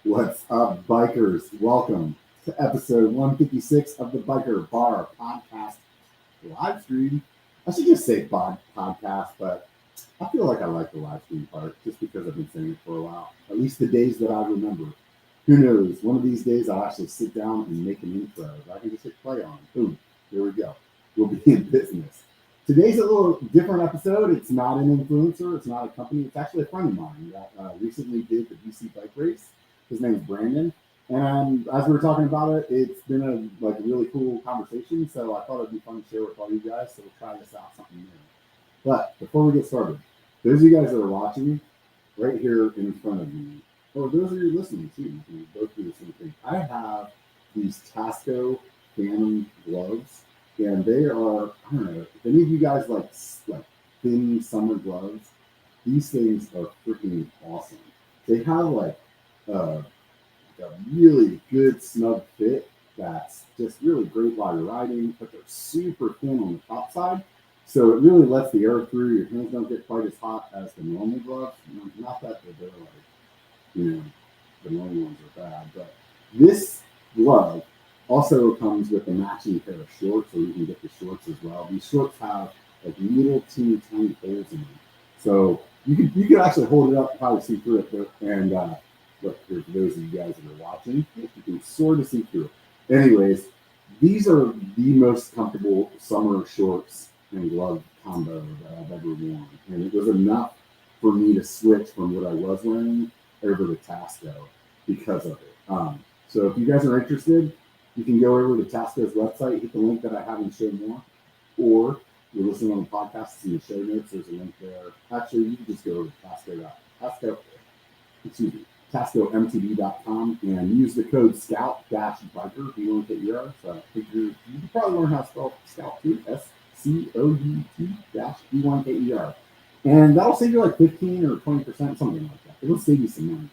What's up, bikers? Welcome to episode 156 of the B1KER Bar Podcast live stream. I should just say podcast, but I feel like I like the live stream part just because I've been saying it for a while. At least the days that I remember. Who knows? One of these days I'll actually sit down and make an intro. I can just hit play on. Boom. There we go. We'll be in business. Today's a little different episode. It's not an influencer. It's not a company. It's actually a friend of mine that recently did the BC bike race. His name is Brandon. And as we were talking about it, it's been a really cool conversation. So I thought it'd be fun to share with all you guys. So we'll try this out, something new. But before we get started, those of you guys that are watching, right here in front of me, or those of you listening too, you can both do the same thing. I have these Tasco Phantom gloves, and they are, I don't know, if any of you guys like thin summer gloves, these things are freaking awesome. They have like a really good snug fit that's just really great while you're riding, but they're super thin on the top side. So it really lets the air through. Your hands don't get quite as hot as the normal gloves. Not that they're like, the normal ones are bad. But this glove also comes with a matching pair of shorts, so you can get the shorts as well. These shorts have like little teeny tiny holes in them. So you could actually hold it up and probably see through it. And look, for those of you guys that are watching, you can sort of see through it. Anyways, these are the most comfortable summer shorts and glove combo that I've ever worn. And it was enough for me to switch from what I was wearing over to Tasco because of it. So if you guys are interested, you can go over to Tasco's website, hit the link that I have in Show More, or you're listening on the podcast, in the show notes, there's a link there. Actually, you can just go over to TascoMTB.com and use the code SCOUT-BIKER, B1KER. So I figure you can probably learn how to spell Scout too, SCOUT-B1KER. And that'll save you like 15 or 20%, something like that. It'll save you some money.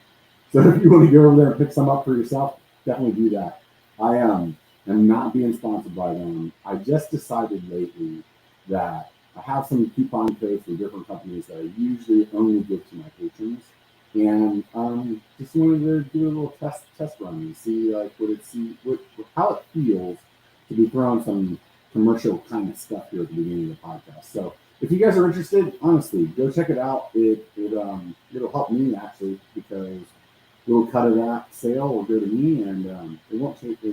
So if you want to go over there and pick some up for yourself, definitely do that. I am not being sponsored by them. I just decided lately that I have some coupon codes for different companies that I usually only give to my patrons. And just wanted to do a little test run and see how it feels to be throwing some commercial kind of stuff here at the beginning of the podcast. So if you guys are interested, honestly, go check it out. It'll help me actually because a little cut of that sale will go to me, and it won't change. The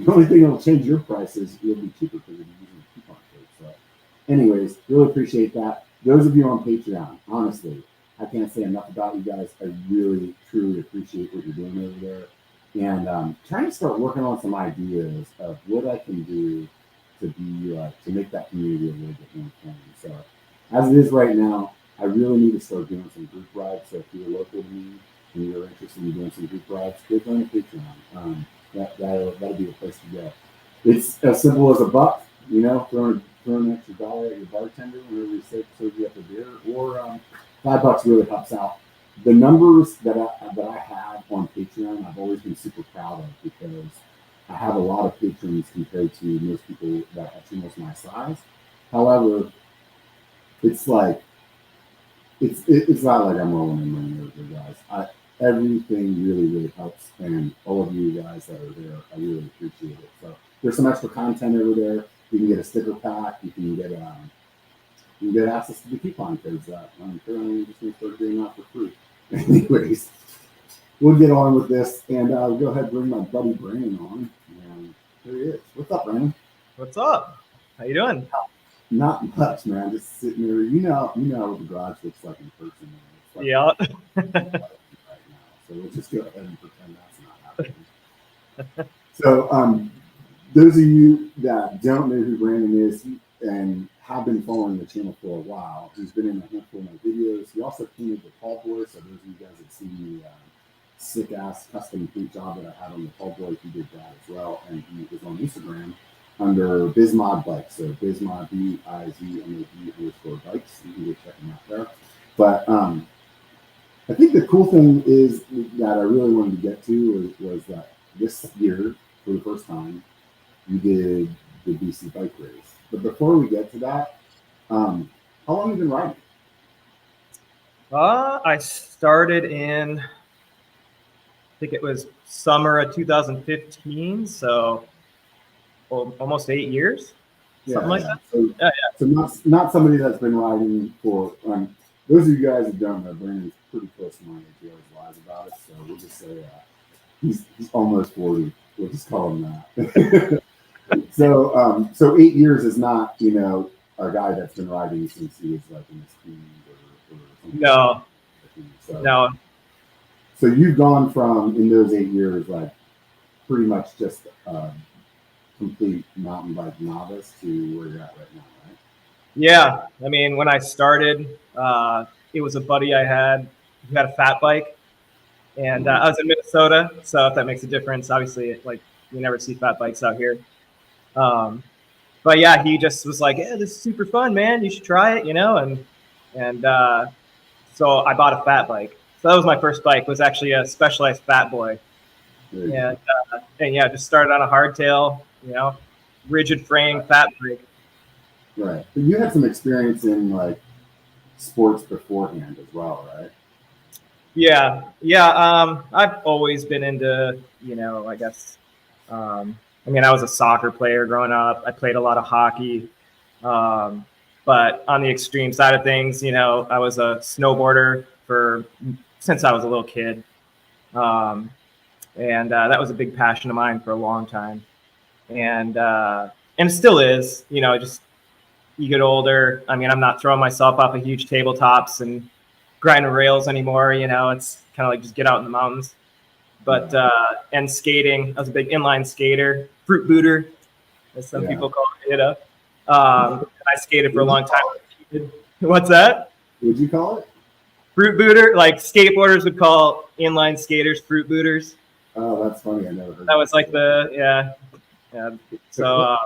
only thing that'll change your price is it'll be cheaper because you'll be using a coupon code. So, anyways, really appreciate that. Those of you on Patreon, honestly, I can't say enough about you guys. I really, truly appreciate what you're doing over there, and trying to start working on some ideas of what I can do to make that community a little bit more fun. So, as it is right now, I really need to start doing some group rides. So if you're local to me and you're interested in doing some group rides, go join the Patreon. That'll be a place to go. It's as simple as $1, throwing an extra dollar at your bartender whenever you serve you up a beer, or $5 really helps out. The numbers that I have on Patreon, I've always been super proud of because I have a lot of patrons compared to most people that are almost my size. However, it's like it's not like I'm rolling in money over there, guys. Everything really, really helps, and all of you guys that are there, I really appreciate it. So there's some extra content over there. You can get a sticker pack. You can get access to the coupon codes that I'm currently just going to start doing that for free. Anyways, we'll get on with this, and I'll go ahead and bring my buddy Brandon on. And there he is. What's up, Brandon? What's up? How you doing? Not much, man. Just sitting there. You know what the garage looks like in person. It's like Yeah. right now. So we'll just go ahead and pretend that's not happening. So, those of you that don't know who Brandon is and have been following the channel for a while, he's been in a handful of my videos. He also painted the Paul Boy. So those of you guys that see the sick-ass custom paint job that I had on the Paul Boy, he did that as well. And he was on Instagram under BizMod Bikes. So BizMod, BIZMOD_bikes. You can go check him out there. But I think the cool thing is that I really wanted to get to was that this year, for the first time, you did the BC bike race. But before we get to that, how long have you been riding? I started in think it was summer of 2015. So almost 8 years, something like that. So, not somebody that's been riding for. Those of you guys who don't know, Brandon's pretty close to my age. He always lies about it, so we'll just say he's almost 40. We'll just call him that. So 8 years is not, a guy that's been riding since he was like in his teens or something. No, no. So you've gone from, in those 8 years, like pretty much just complete mountain bike novice to where you're at right now, right? Yeah, I mean, when I started, it was a buddy I had who had a fat bike, and I was in Minnesota, so if that makes a difference, obviously, like you never see fat bikes out here. But yeah, he just was like, "Yeah, this is super fun, man. You should try it," and so I bought a fat bike. So that was my first bike. It was actually a Specialized Fat Boy, and yeah, just started on a hardtail, rigid frame fat bike. Right. But you had some experience in like sports beforehand as well, right? Yeah. I've always been into, I guess, I was a soccer player growing up. I played a lot of hockey. But on the extreme side of things, I was a snowboarder since I was a little kid. And that was a big passion of mine for a long time. And it still is, just you get older. I mean, I'm not throwing myself off of huge tabletops and grinding rails anymore. It's kind of like just get out in the mountains. But and skating, I was a big inline skater, fruit booter, as some people call it. I skated for a long time. What's that? What'd you call it? Fruit booter. Like skateboarders would call inline skaters fruit booters. Oh, that's funny. I never heard that. Was like yeah. So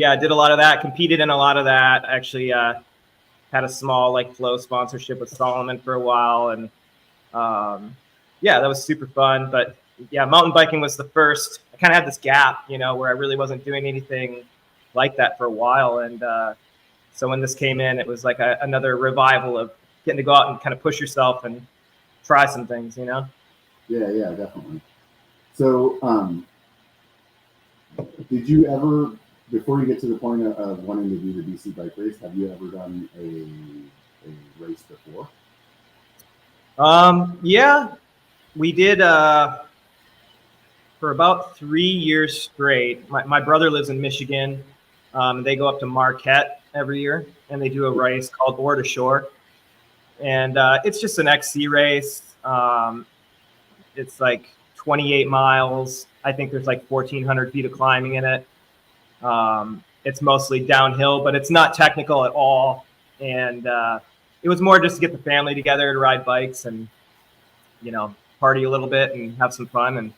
I did a lot of that. Competed in a lot of that. Actually, had a small like flow sponsorship with Solomon for a while, and that was super fun. But yeah, mountain biking was the first. I kind of had this gap, where I really wasn't doing anything like that for a while, and so when this came in, it was like another revival of getting to go out and kind of push yourself and try some things, Yeah, definitely. So, did you ever, before you get to the point of wanting to do the BC bike race, have you ever done a race before? Yeah, we did for about 3 years straight. My brother lives in Michigan. They go up to Marquette every year, and they do a race called Ore to Shore. And it's just an XC race. It's like 28 miles. I think there's like 1,400 feet of climbing in it. It's mostly downhill, but it's not technical at all. And it was more just to get the family together to ride bikes and, party a little bit and have some fun and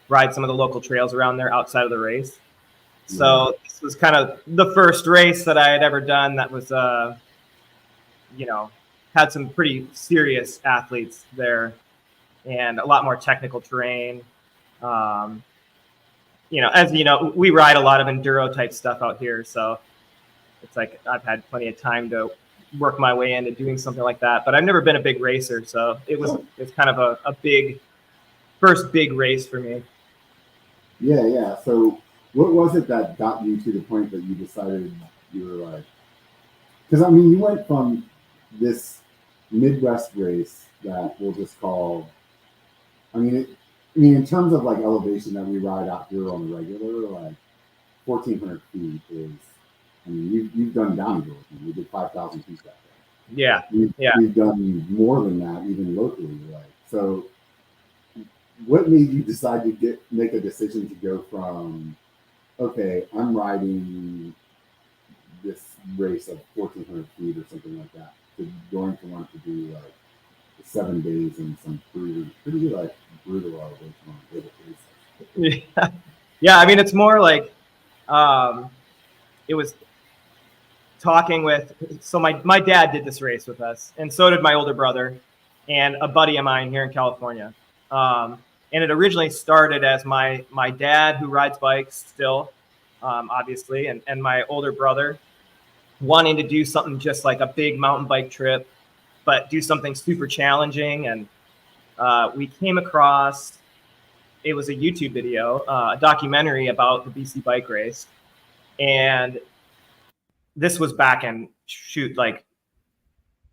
ride some of the local trails around there outside of the race. So this was kind of the first race that I had ever done that was, had some pretty serious athletes there and a lot more technical terrain. As we ride a lot of enduro type stuff out here. So it's like I've had plenty of time to work my way into doing something like that. But I've never been a big racer. So it's kind of a first big race for me. Yeah. So what was it that got you to the point that you decided you were like, because you went from this Midwest race that we'll just call, in terms of like elevation that we ride out here on the regular, like 1,400 feet is, you've done downhill. We did 5,000 feet that day. Yeah. We've done more than that, even locally. Like, so what made you decide to make a decision to go from, okay, I'm riding this race of 1,400 feet or something like that, to going to want to do like 7 days and some pretty like brutal elevation on a daily basis? Yeah. It's more like it was talking with. So my dad did this race with us, and so did my older brother and a buddy of mine here in California. And it originally started as my dad, who rides bikes still, obviously, and my older brother wanting to do something just like a big mountain bike trip, but do something super challenging. And we came across, it was a YouTube video, a documentary about the BC bike race. And this was back in like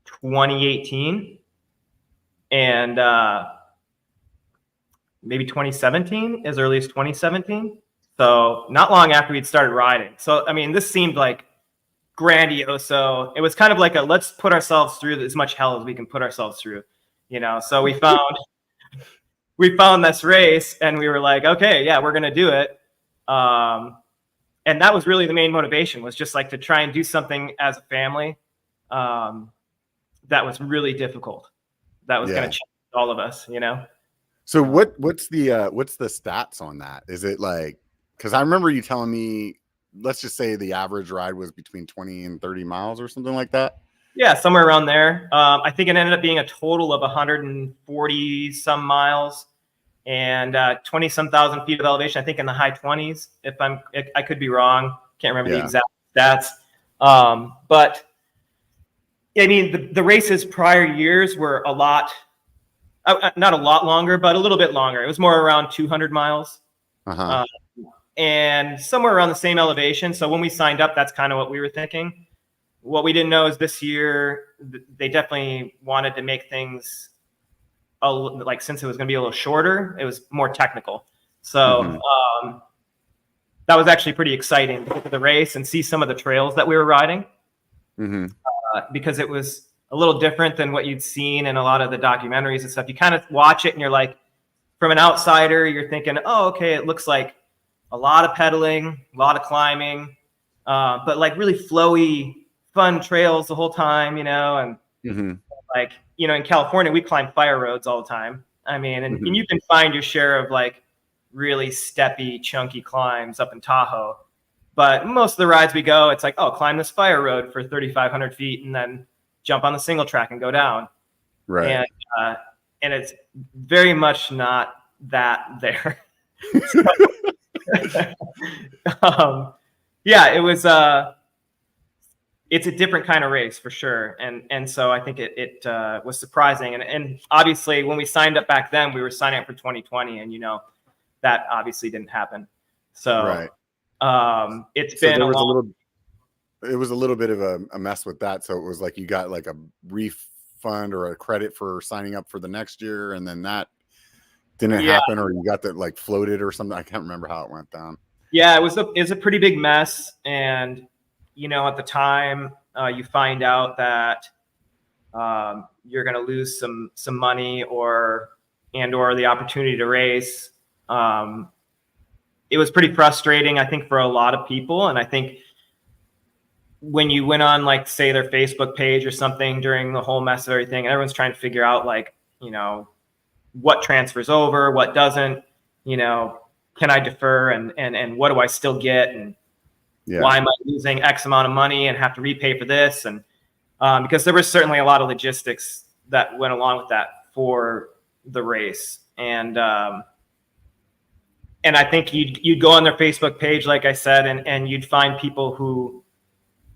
2018 and maybe 2017, as early as 2017. So not long after we'd started riding. So, I mean, this seemed like grandiose. So it was kind of like let's put ourselves through as much hell as we can put ourselves through, So we found this race and we were like, okay, yeah, we're going to do it. And that was really the main motivation, was just like to try and do something as a family that was really difficult. That was going to change all of us, So what's the stats on that? Is it like, because I remember you telling me, let's just say the average ride was between 20 and 30 miles or something like that? Yeah, somewhere around there. I think it ended up being a total of 140 some miles and 20 some thousand feet of elevation. I think in the high 20s. I could be wrong. Can't remember the exact stats. But I mean, the races prior years were a lot, not a lot longer, but a little bit longer. It was more around 200 miles. And somewhere around the same elevation. So when we signed up, that's kind of what we were thinking. What we didn't know is this year, they definitely wanted to make things like, since it was going to be a little shorter, it was more technical. So that was actually pretty exciting to get to the race and see some of the trails that we were riding, because it was a little different than what you'd seen in a lot of the documentaries and stuff. You kind of watch it and you're like, from an outsider, you're thinking, oh, okay, it looks like a lot of pedaling, a lot of climbing, but like really flowy, fun trails the whole time, and like, in California, we climb fire roads all the time. I mean, and you can find your share of like really steppy, chunky climbs up in Tahoe. But most of the rides we go, it's like, oh, climb this fire road for 3,500 feet and then jump on the single track and go down. Right. And it's very much not that there. It was it's a different kind of race for sure. And so I think it was surprising. And obviously when we signed up back then, we were signing up for 2020 and, that obviously didn't happen. So it's been it was a little bit of a mess with that. So it was like, you got like a refund or a credit for signing up for the next year. And then that didn't happen, or you got that like floated or something. I can't remember how it went down. Yeah, it was a pretty big mess. And, at the time you find out that you're going to lose some money or the opportunity to race. It was pretty frustrating, I think, for a lot of people. And I think when you went on, like, say, their Facebook page or something during the whole mess of everything, and everyone's trying to figure out, like, what transfers over, what doesn't, can I defer and what do I still get? And why am I losing X amount of money and have to repay for this? And because there was certainly a lot of logistics that went along with that for the race. And I think you'd go on their Facebook page, like I said, and you'd find people who,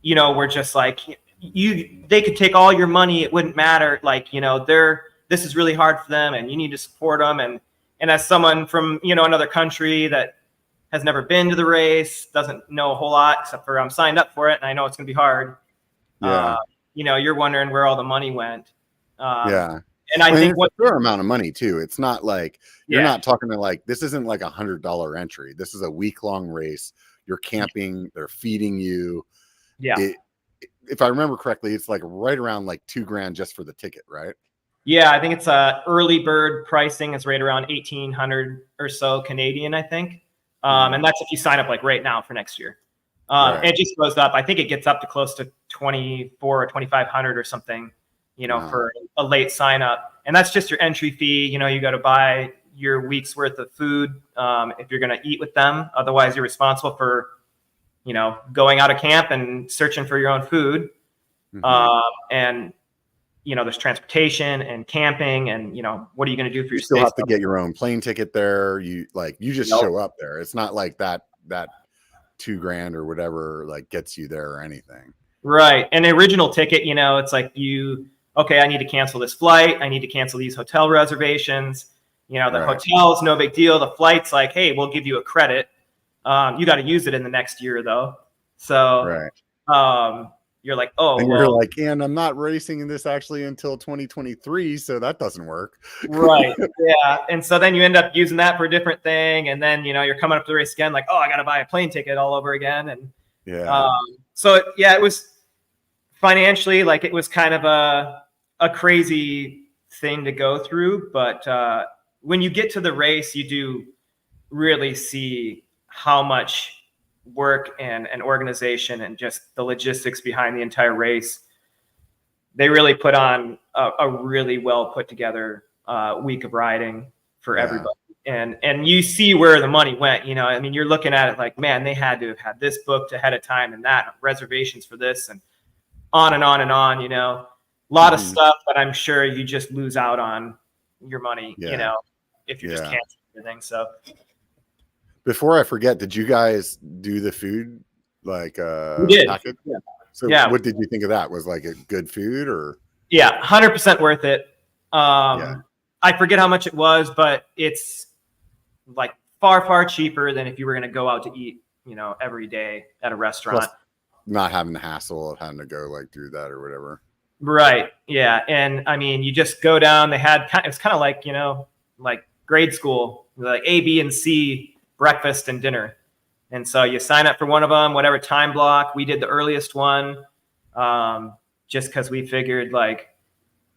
were just like, they could take all your money. It wouldn't matter. Like, this is really hard for them and you need to support them. And as someone from, another country that has never been to the race, doesn't know a whole lot except for I'm signed up for it and I know it's going to be hard. You're wondering where all the money went. And I think it's a fair amount of money too. It's not like you're not talking to, like, this isn't like $100 entry. This is a week-long race. You're camping. They're feeding you. If I remember correctly, it's like right around like $2,000 just for the ticket, right? Yeah, I think it's early bird pricing is right around 1,800 or so Canadian, I think. And that's if you sign up like right now for next year. It just goes up. I think it gets up to close to 2,400 or 2,500 or something, for a late sign up. And that's just your entry fee. You got to buy your week's worth of food if you're going to eat with them. Otherwise, you're responsible for, going out of camp and searching for your own food. And, there's transportation and camping and, what are you going to do for your still have to get your own plane ticket there. You just show up there. It's not like that $2,000 or whatever, like, gets you there or anything. Right. And the original ticket, it's like you okay, I need to cancel this flight. I need to cancel these hotel reservations. The hotel's no big deal. The flight's like, hey, we'll give you a credit. You got to use it in the next year though. So, you're like, oh, and you're like, and I'm not racing in this actually until 2023, so that doesn't work. Right. Yeah. And so then you end up using that for a different thing, and then you're coming up to the race again, like, oh, I got to buy a plane ticket all over again, and it was financially, like, it was kind of a crazy thing to go through, but when you get to the race, you do really see how much work and organization and just the logistics behind the entire race. They really put on a really well put together week of riding for everybody. And you see where the money went, you're looking at it like, man, they had to have had this booked ahead of time and that reservations for this and on and on and on, a lot of stuff that I'm sure you just lose out on your money, if you just cancel everything. So before I forget, did you guys do the food we did. package? Yeah. So what did you think of that? Was like a good food or? Yeah, 100% worth it. I forget how much it was, but it's like far, far cheaper than if you were going to go out to eat, every day at a restaurant. Plus not having the hassle of having to go like through that or whatever. Right. Yeah. And you just go down, it's kind of like, like grade school, like A, B, and C breakfast and dinner. And so you sign up for one of them, whatever time block. We did the earliest one, just because we figured like,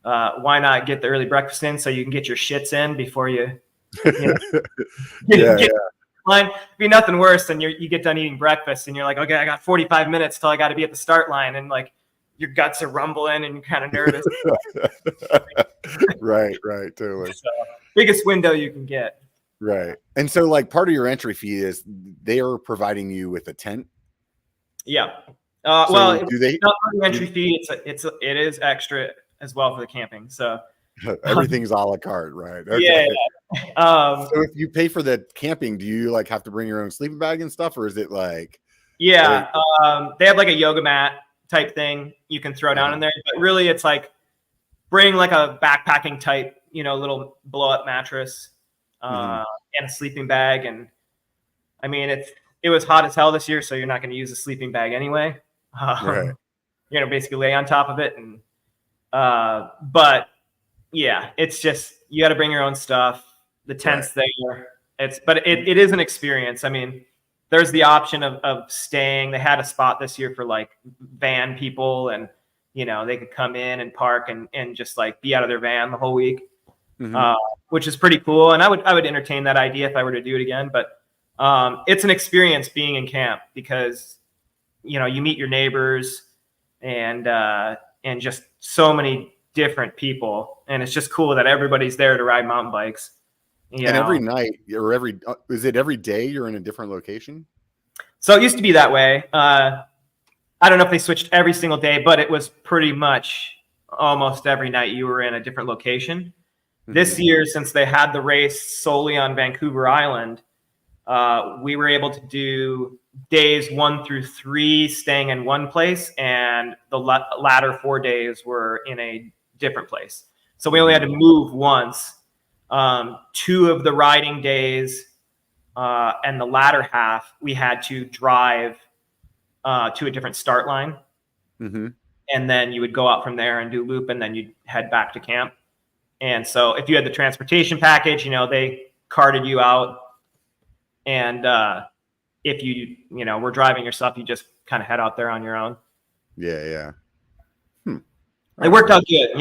why not get the early breakfast in so you can get your shits in before you get line. It'd be nothing worse than you get done eating breakfast and you're like, okay, I got 45 minutes till I got to be at the start line, and like your guts are rumbling and you're kind of nervous. Right, totally. So, biggest window you can get. Right. And so like part of your entry fee is they are providing you with a tent. Yeah. Not the entry fee. It is extra as well for the camping. So everything's a la carte, right? Okay. Yeah. So if you pay for the camping, do you like have to bring your own sleeping bag and stuff, or is it like? Yeah. They have like a yoga mat type thing you can throw down in there, but really it's like bring like a backpacking type, little blow up mattress. And a sleeping bag. And I mean, it was hot as hell this year, so you're not going to use a sleeping bag anyway. Right. You're going to basically lay on top of it. And, but yeah, it's just, you got to bring your own stuff. The tent's there. But it is an experience. I mean, there's the option of staying. They had a spot this year for like van people, and, they could come in and park and just like be out of their van the whole week. Which is pretty cool. And I would entertain that idea if I were to do it again. But it's an experience being in camp because, you meet your neighbors and just so many different people. And it's just cool that everybody's there to ride mountain bikes. And every night or is it every day you're in a different location? So it used to be that way. I don't know if they switched every single day, but it was pretty much almost every night you were in a different location. This year, since they had the race solely on Vancouver Island, we were able to do days 1 through 3 staying in one place, and the latter 4 days were in a different place. So we only had to move once. 2 of the riding days and the latter half, we had to drive to a different start line. And then you would go out from there and do loop, and then you'd head back to camp. And so if you had the transportation package, they carted you out. And if you were driving yourself, you just kind of head out there on your own. Yeah. It worked out good.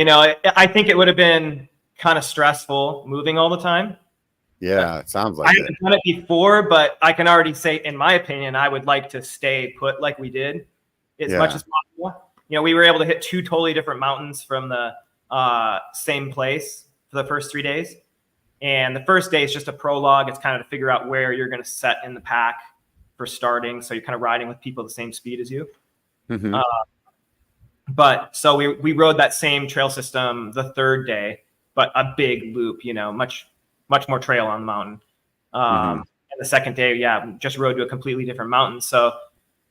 I think it would have been kind of stressful moving all the time. Yeah, it sounds like I haven't done it before, but I can already say, in my opinion, I would like to stay put like we did as much as possible. We were able to hit 2 totally different mountains from the same place for the first 3 days. And the first day is just a prologue. It's kind of to figure out where you're going to set in the pack for starting. So you're kind of riding with people the same speed as you. But so we rode that same trail system the 3rd day, but a big loop, much more trail on the mountain. And the 2nd day, just rode to a completely different mountain. So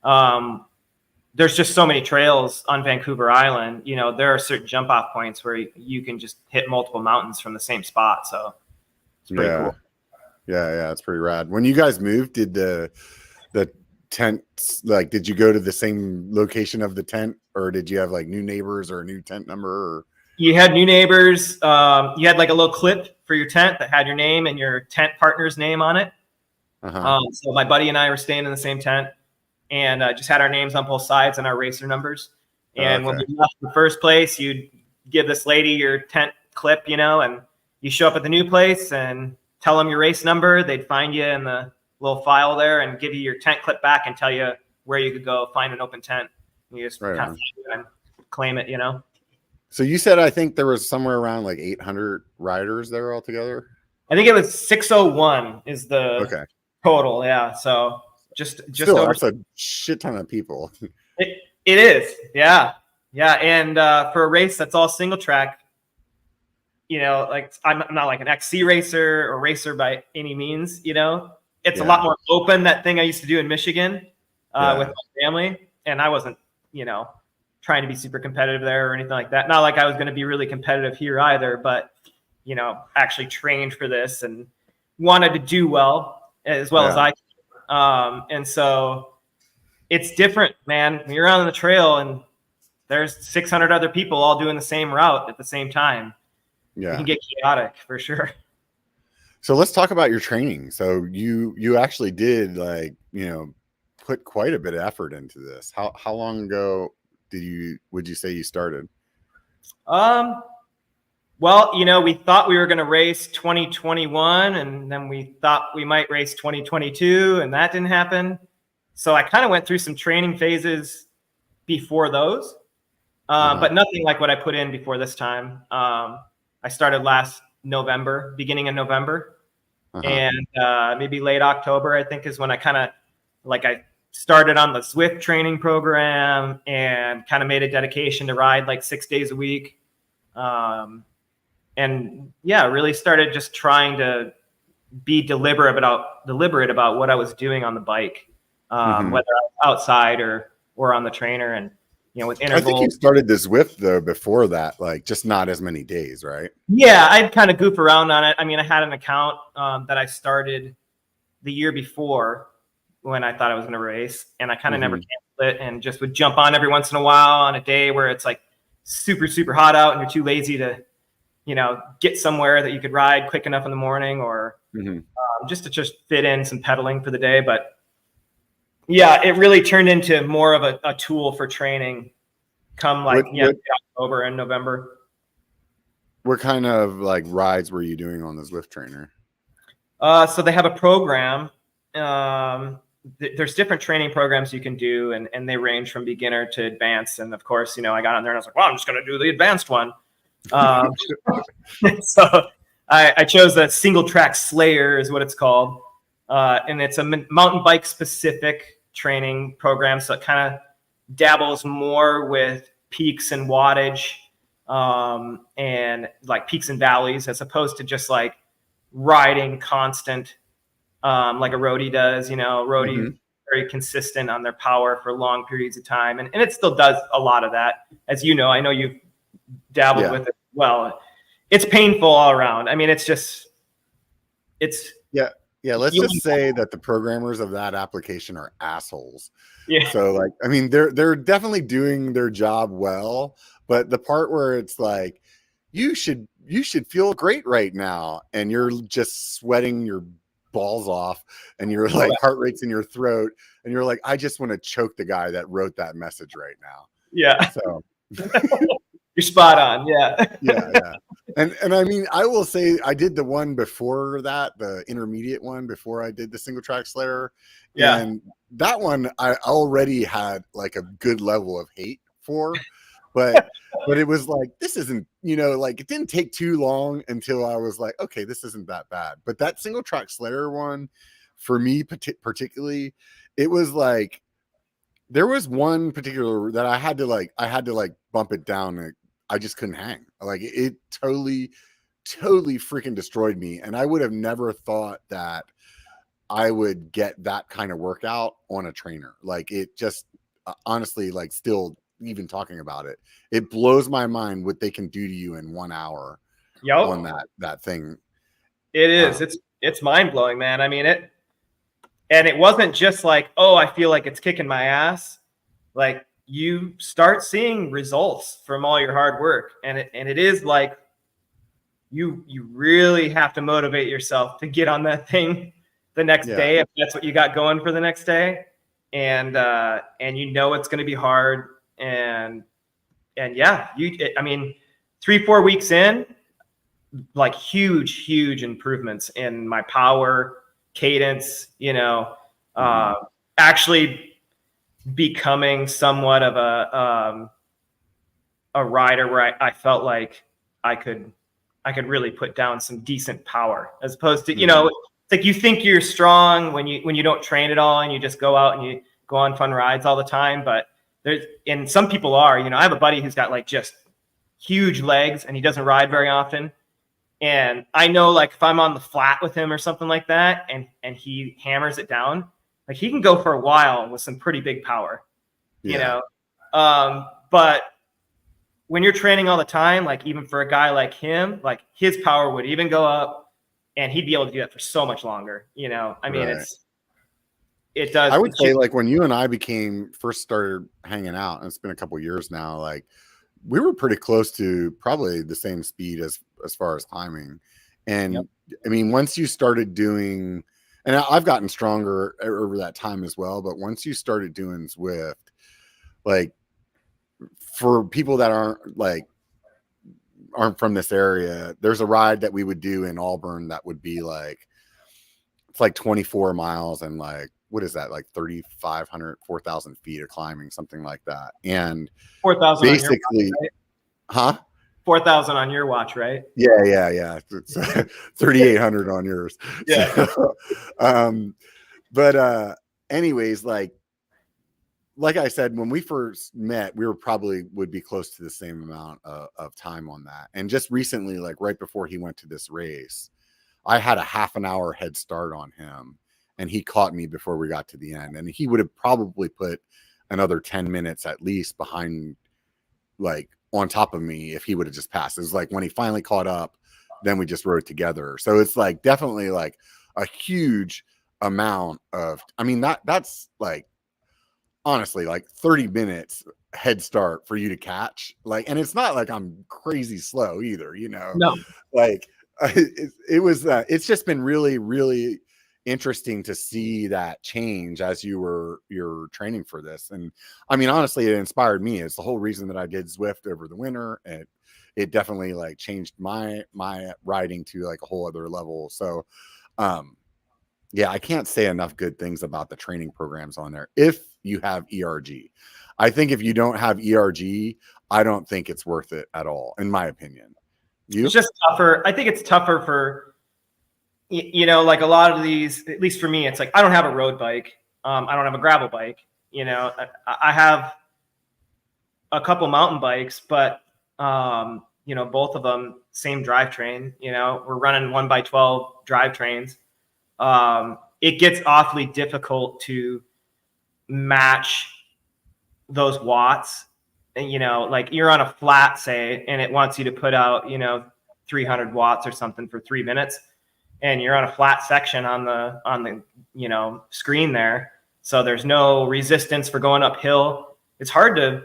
the there's just so many trails on Vancouver Island. You know, there are certain jump off points where you can just hit multiple mountains from the same spot. So it's pretty cool. Yeah, it's pretty rad. When you guys moved, did the tent, like, did you go to the same location of the tent, or did you have like new neighbors or a new tent number? Or you had new neighbors. You had like a little clip for your tent that had your name and your tent partner's name on it. So my buddy and I were staying in the same tent, and just had our names on both sides and our racer numbers. And when we left the first place, you'd give this lady your tent clip, you know, and you show up at the new place and tell them your race number. They'd find you in the little file there and give you your tent clip back and tell you where you could go find an open tent. You just kind of and claim it, you know. So you said, I think there was somewhere around like 800 riders there altogether. I think it was 601 is the total. Yeah. So just still, over. That's a shit ton of people. It is. Yeah. Yeah. And for a race that's all single track, you know, like I'm not like an XC racer or racer by any means, you know, it's a lot more open. That thing I used to do in Michigan with my family. And I wasn't, you know, trying to be super competitive there or anything like that. Not like I was going to be really competitive here either, but, you know, actually trained for this and wanted to do well as I could. And so it's different, man. When you're on the trail and there's 600 other people all doing the same route at the same time. Yeah. It can get chaotic for sure. So let's talk about your training. So you actually did, like, you know, put quite a bit of effort into this. How long ago would you say you started? Well, you know, we thought we were going to race 2021, and then we thought we might race 2022, and that didn't happen. So I kind of went through some training phases before those, but nothing like what I put in before this time. I started last November, beginning of November, and maybe late October, I think, is when I kind of I started on the Zwift training program and kind of made a dedication to ride like 6 days a week. And yeah, really started just trying to be deliberate about what I was doing on the bike, whether I was outside or on the trainer. And, you know, with intervals. I think you started the Zwift though before that, like just not as many days, right? Yeah, I'd kind of goof around on it. I mean, I had an account that I started the year before when I thought I was going to race, and I kind of never canceled it and just would jump on every once in a while on a day where it's like super, super hot out and you're too lazy to, you know, get somewhere that you could ride quick enough in the morning or just to fit in some pedaling for the day. But yeah, it really turned into more of a tool for training come October and November. What kind of like rides were you doing on the Zwift trainer? So they have a program. There's different training programs you can do, and they range from beginner to advanced. And of course, you know, I got on there and I was like, well, I'm just going to do the advanced one. So I chose a single track Slayer is what it's called. And it's a mountain bike specific training program. So it kind of dabbles more with peaks and wattage, and like peaks and valleys, as opposed to just like riding constant, like a roadie does. You know, roadie very consistent on their power for long periods of time. And it still does a lot of that. As you know, I know you've dabbled with it as well. It's painful all around. I mean, let's just say that the programmers of that application are assholes. Yeah. So like, I mean, they're definitely doing their job well, but the part where it's like, you should feel great right now, and you're just sweating your balls off, and you're like heart rate's in your throat, and you're like, I just want to choke the guy that wrote that message right now. Yeah. So you're spot on. Yeah. Yeah. And I mean, I will say I did the one before that, the intermediate one before I did the single track Slayer. Yeah. And that one I already had like a good level of hate for, but it was like, this isn't, you know, like it didn't take too long until I was like, okay, this isn't that bad. But that single track Slayer one, for me particularly, it was like, there was one particular that I had to like bump it down. And I just couldn't hang. Like it totally freaking destroyed me. And I would have never thought that I would get that kind of workout on a trainer. Like it just, honestly, like still even talking about it, it blows my mind what they can do to you in 1 hour on that thing. It is. It's mind blowing, man. I mean, it wasn't just like, oh, I feel like it's kicking my ass. Like, you start seeing results from all your hard work, and it is like you really have to motivate yourself to get on that thing the next day if that's what you got going for the next day, and you know it's going to be hard, and yeah, I mean, 3-4 weeks in, like huge improvements in my power, cadence, you know, actually becoming somewhat of a rider where I felt like I could really put down some decent power, as opposed to, you know, it's like you think you're strong when you don't train at all and you just go out and you go on fun rides all the time. But and some people are, you know, I have a buddy who's got like just huge legs and he doesn't ride very often. And I know, like, if I'm on the flat with him or something like that, and he hammers it down, like, he can go for a while with some pretty big power, you know? But when you're training all the time, like, even for a guy like him, like, his power would even go up and he'd be able to do that for so much longer, you know? I mean, it does. I would say, like, when you and I first started hanging out, and it's been a couple years now, like, we were pretty close to probably the same speed as far as climbing. And I mean, once you started doing, and I've gotten stronger over that time as well, but once you started doing Zwift, like, for people that aren't from this area, there's a ride that we would do in Auburn that would be like, it's like 24 miles and like, what is that, like 3,500, 4,000 feet of climbing, something like that. And 4,000 basically, on 4,000 on your watch, right? Yeah. It's 3,800 on yours. Yeah. So, but anyways, like I said, when we first met, we would be close to the same amount of time on that. And just recently, like right before he went to this race, I had a half an hour head start on him. And he caught me before we got to the end. And he would have probably put another 10 minutes at least behind, like, on top of me if he would have just passed. It was like when he finally caught up, then we just rode together. So it's like definitely like a huge amount of, I mean, that's like, honestly, like 30 minutes head start for you to catch. Like, and it's not like I'm crazy slow either, you know? No. Like, it's just been really, really interesting to see that change as you're training for this. And I mean, honestly, it inspired me. It's the whole reason that I did Zwift over the winter, and it definitely like changed my riding to like a whole other level. So yeah, I can't say enough good things about the training programs on there if you have ERG. I think if you don't have ERG, I don't think it's worth it at all, in my opinion. It's just tougher. I think it's tougher for, you know, like a lot of these, at least for me, it's like, I don't have a road bike. I don't have a gravel bike. You know, I have a couple mountain bikes, but, you know, both of them, same drivetrain, you know, we're running 1x12 drivetrains. It gets awfully difficult to match those watts. And, you know, like you're on a flat, say, and it wants you to put out, you know, 300 watts or something for 3 minutes. And you're on a flat section on the you know, screen there, so there's no resistance for going uphill. It's hard to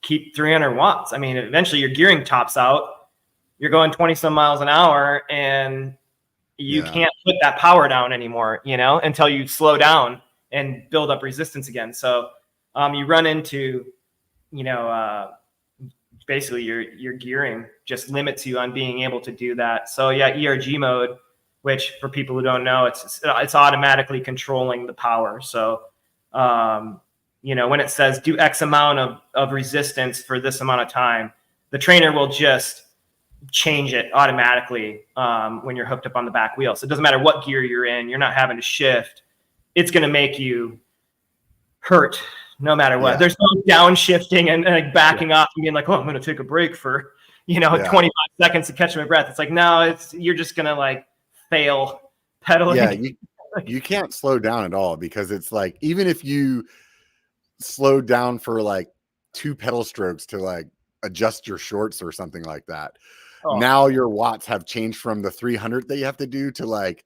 keep 300 watts. I mean, eventually your gearing tops out. You're going 20 some miles an hour, and you can't put that power down anymore, you know, until you slow down and build up resistance again. So you run into, you know, basically your gearing just limits you on being able to do that. So yeah, ERG mode, which for people who don't know, it's automatically controlling the power. So, you know, when it says do X amount of resistance for this amount of time, the trainer will just change it automatically when you're hooked up on the back wheel. So it doesn't matter what gear you're in, you're not having to shift. It's going to make you hurt no matter what. There's no downshifting and like backing off and being like, oh, I'm going to take a break for, you know, 25 seconds to catch my breath. It's like, no, you're just going to like fail pedaling. Yeah, you can't slow down at all, because it's like, even if you slowed down for like 2 pedal strokes to like adjust your shorts or something like that. Oh. Now your watts have changed from the 300 that you have to do to like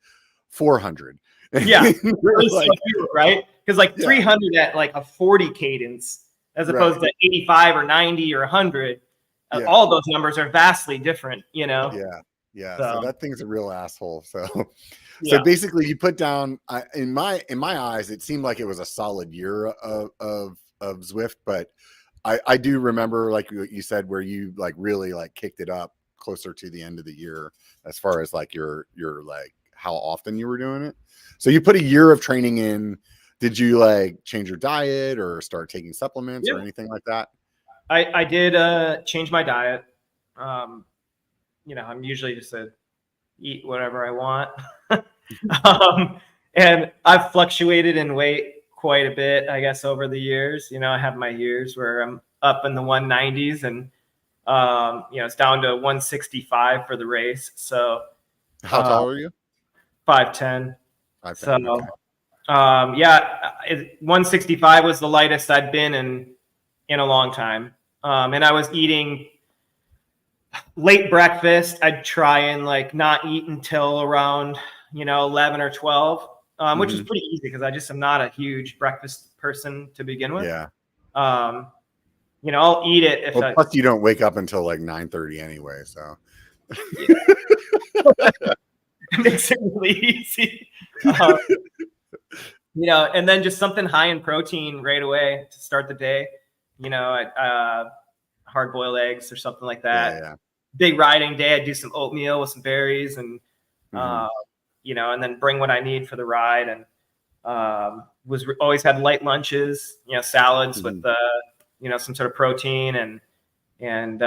400. Yeah. Like, right? Because like 300 at like a 40 cadence as opposed to 85 or 90 or 100. All those numbers are vastly different, you know? Yeah. So that thing's a real asshole. So basically you put down, in my eyes, it seemed like it was a solid year of Zwift, but I do remember, like you said, where you like really like kicked it up closer to the end of the year as far as like your like how often you were doing it. So you put a year of training in. Did you like change your diet or start taking supplements or anything like that? I did change my diet. You know, I'm usually just eat whatever I want. And I've fluctuated in weight quite a bit, I guess, over the years. You know, I have my years where I'm up in the 190s and, you know, it's down to 165 for the race. So how tall are you? 5'10". 5'10", so, okay. 165 was the lightest I'd been in a long time. And I was eating late breakfast. I'd try and like not eat until around, you know, 11 or 12, which is pretty easy because I just am not a huge breakfast person to begin with. Yeah. You know, I'll eat it if plus you don't wake up until like 9:30 anyway, so it makes it really easy. You know, and then just something high in protein right away to start the day. You know, hard-boiled eggs or something like that. Yeah. Big riding day, I'd do some oatmeal with some berries and, you know, and then bring what I need for the ride. And always had light lunches, you know, salads with, you know, some sort of protein and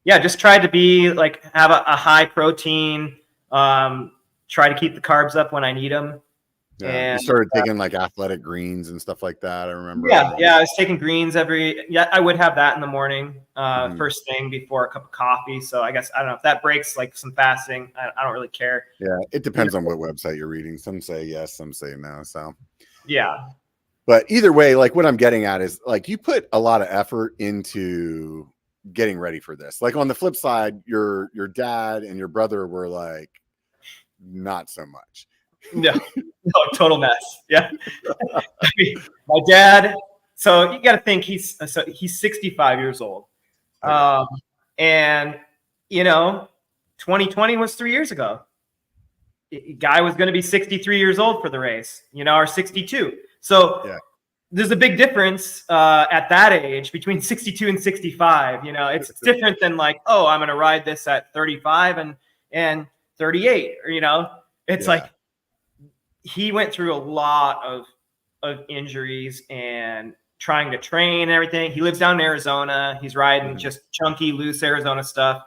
just tried to be like, have a high protein, try to keep the carbs up when I need them. Yeah, and you started taking like athletic greens and stuff like that. I remember. Yeah, I was taking greens I would have that in the morning, first thing before a cup of coffee. So I guess, I don't know if that breaks like some fasting. I don't really care. Yeah, it depends on what website you're reading. Some say yes, some say no. So yeah. But either way, like what I'm getting at is like you put a lot of effort into getting ready for this. Like on the flip side, your dad and your brother were like not so much. No, total mess. Yeah. I mean, my dad, so you got to think he's 65 years old. And, you know, 2020 was 3 years ago. Guy was going to be 63 years old for the race, you know, or 62. So there's a big difference at that age between 62 and 65. You know, it's different than like, oh, I'm going to ride this at 35 and 38, or, you know, it's like, he went through a lot of injuries and trying to train and everything. He lives down in Arizona. He's riding just chunky, loose Arizona stuff.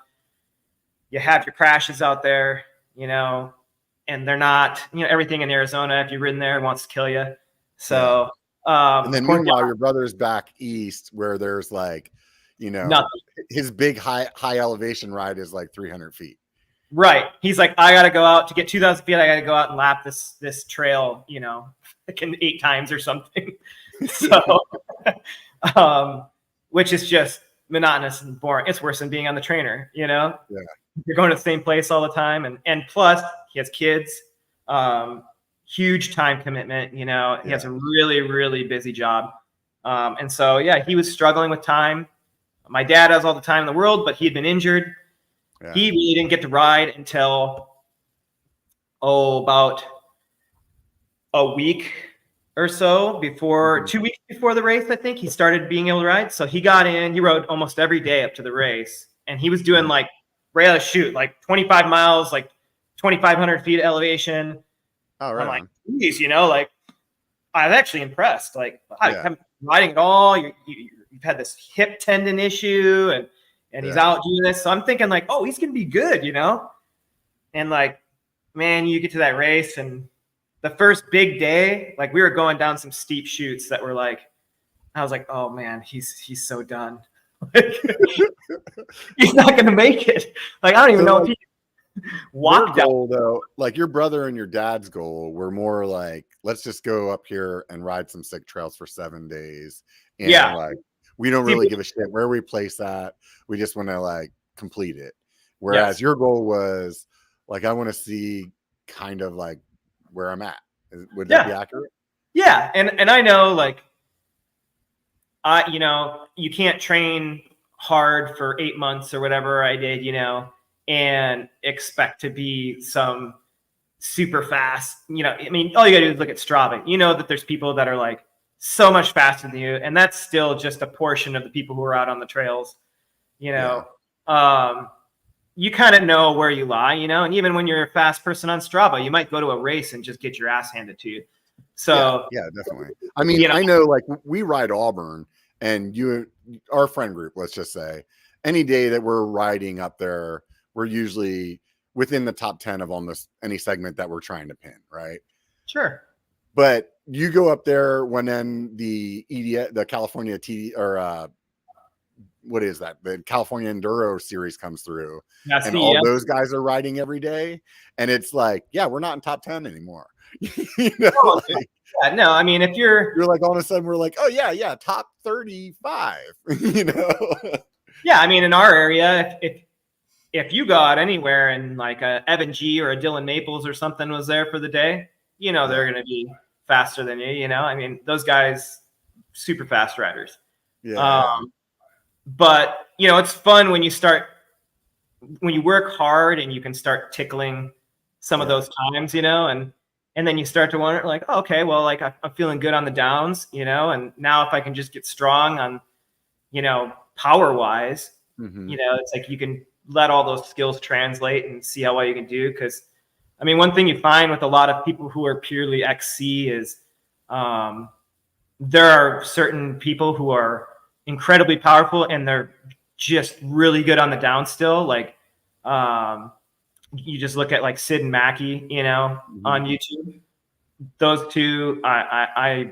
You have your crashes out there, you know, and they're not, you know, everything in Arizona, if you've ridden there, wants to kill you. So, and then meanwhile, your brother's back east where there's like, you know, nothing. His big high elevation ride is like 300 feet. Right. He's like, I got to go out to get 2,000 feet. I got to go out and lap this trail, you know, like 8 times or something. So, which is just monotonous and boring. It's worse than being on the trainer, you know? Yeah. You're going to the same place all the time. And plus he has kids, huge time commitment, you know, he has a really, really busy job. And so, he was struggling with time. My dad has all the time in the world, but he had been injured. Yeah. He really didn't get to ride until, about a week or so before, 2 weeks before the race, I think he started being able to ride. So he got in, he rode almost every day up to the race. And he was doing like, right out of shoot, like 25 miles, like 2,500 feet elevation. Oh, right. I'm like, geez, you know, like I was actually impressed. Like I haven't riding at all. You've had this hip tendon issue and he's out doing this. So I'm thinking like, oh, he's going to be good, you know? And like, man, you get to that race and the first big day, like we were going down some steep chutes that were like, I was like, oh man, he's so done. He's not going to make it. Like, I don't even know if he, walk Your down. goal, though, like your brother and your dad's goal, were more like, let's just go up here and ride some sick trails for 7 days, and Yeah. like we don't See, really give a shit where we place that. We just want to like complete it. Whereas yes. your goal was like, I want to see kind of like where I'm at. Would that be accurate? Yeah. And I know, like, you can't train hard for 8 months or whatever I did, and expect to be some super fast, I mean, all you gotta do is look at Strava. You know that there's people that are like so much faster than you, and that's still just a portion of the people who are out on the trails. You kind of know where you lie, and even when you're a fast person on Strava, you might go to a race and just get your ass handed to you. So yeah, definitely. I mean, I know, like, we ride Auburn, and our friend group, let's just say, any day that we're riding up there, we're usually within the top 10 of almost any segment that we're trying to pin, right? Sure. But you go up there when then the California TD, or what is that? The California Enduro Series comes through, and all those guys are riding every day, and it's like, yeah, we're not in top 10 anymore. No, I mean, if you're like, all of a sudden we're like, oh yeah, top 35. Yeah, I mean, in our area, if you go out anywhere and like a Evan G or a Dylan Maples or something was there for the day, they're going to be faster than you. I mean, those guys, super fast riders. But it's fun when you work hard and you can start tickling some of those times, and then you start to wonder, like, oh, okay, well, like I'm feeling good on the downs, and now if I can just get strong on, power wise, it's like you can let all those skills translate and see how well you can do. Because, I mean, one thing you find with a lot of people who are purely XC is there are certain people who are incredibly powerful and they're just really good on the down still. Like, you just look at like Sid and Mackie, on YouTube. Those two, I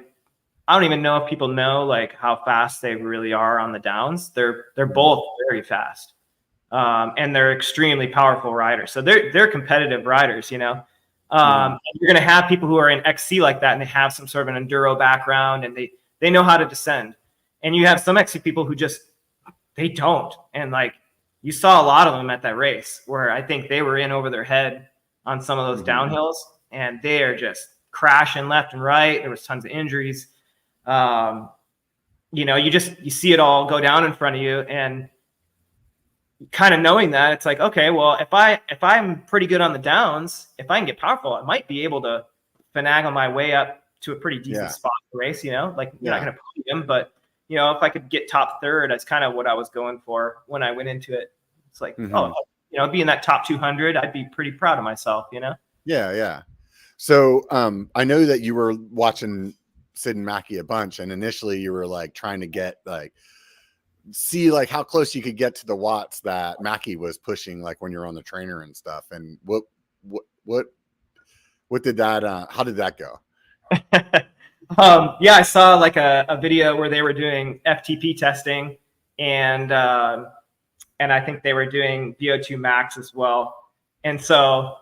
don't even know if people know like how fast they really are on the downs. They're both very fast, and they're extremely powerful riders. So they're competitive riders, and you're going to have people who are in XC like that, and they have some sort of an enduro background, and they know how to descend. And you have some XC people who they don't, and like you saw a lot of them at that race where I think they were in over their head on some of those downhills, and they are just crashing left and right. There was tons of injuries. You see it all go down in front of you, and kind of knowing that, it's like, okay, well, if I'm pretty good on the downs, if I can get powerful, I might be able to finagle my way up to a pretty decent spot in the race, like you're not going to podium, but if I could get top third, that's kind of what I was going for when I went into it. It's like, be in that top 200, I'd be pretty proud of myself, Yeah. So I know that you were watching Sid and Mackie a bunch, and initially you were like trying to see like how close you could get to the watts that Mackie was pushing, like when you're on the trainer and stuff. And what did that? How did that go? I saw like a video where they were doing FTP testing, and I think they were doing VO2 max as well. And so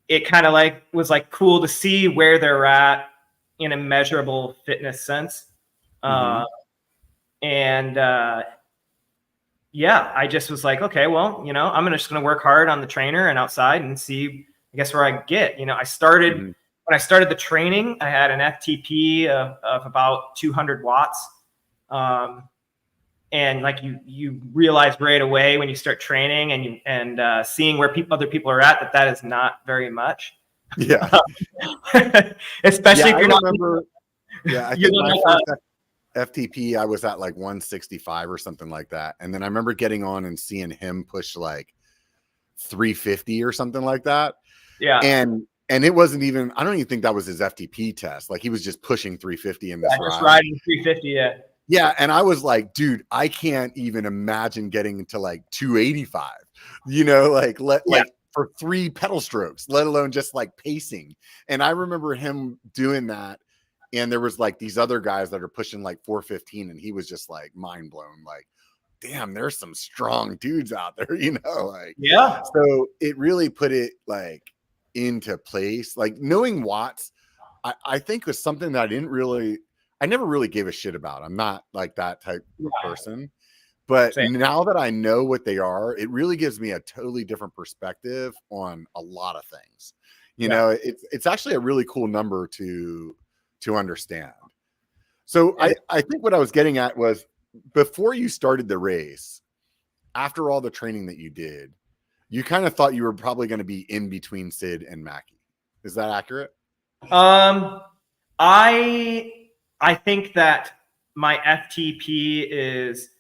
it kind of like was like cool to see where they're at in a measurable fitness sense. I just was like, okay, well, I'm just going to work hard on the trainer and outside and see, I guess, where I get. When I started the training, I had an FTP of about 200 watts. And like you realize right away when you start training and seeing where other people are at, that is not very much. Yeah. Especially if you're not. I think my first FTP, I was at like 165 or something like that. And then I remember getting on and seeing him push like 350 or something like that. Yeah. And it wasn't even, I don't even think that was his FTP test. Like he was just pushing 350 in this ride. Just riding 350. Yeah. Yeah. And I was like, dude, I can't even imagine getting to like 285, like for 3 pedal strokes, let alone just like pacing. And I remember him doing that. And there was like these other guys that are pushing like 415, and he was just like mind blown. Like, damn, there's some strong dudes out there, you know, like, yeah. So it really put it like into place. Like knowing watts, I think was something that I never really gave a shit about. I'm not like that type of person. But now that I know what they are, it really gives me a totally different perspective on a lot of things. You know, it's actually a really cool number to understand. So I think what I was getting at was before you started the race, after all the training that you did, you kind of thought you were probably going to be in between Sid and Mackie. Is that accurate? I think that my FTP is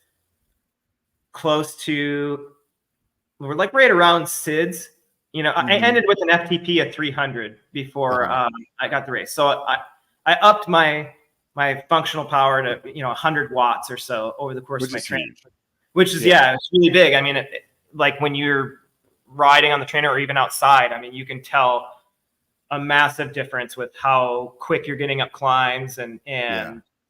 close to, we're like right around Sid's. You know, I ended with an FTP of 300 before I got the race. So I upped my functional power to 100 watts or so over the course of my training, which is it's really big. I mean, like when you're riding on the trainer or even outside, I mean, you can tell a massive difference with how quick you're getting up climbs and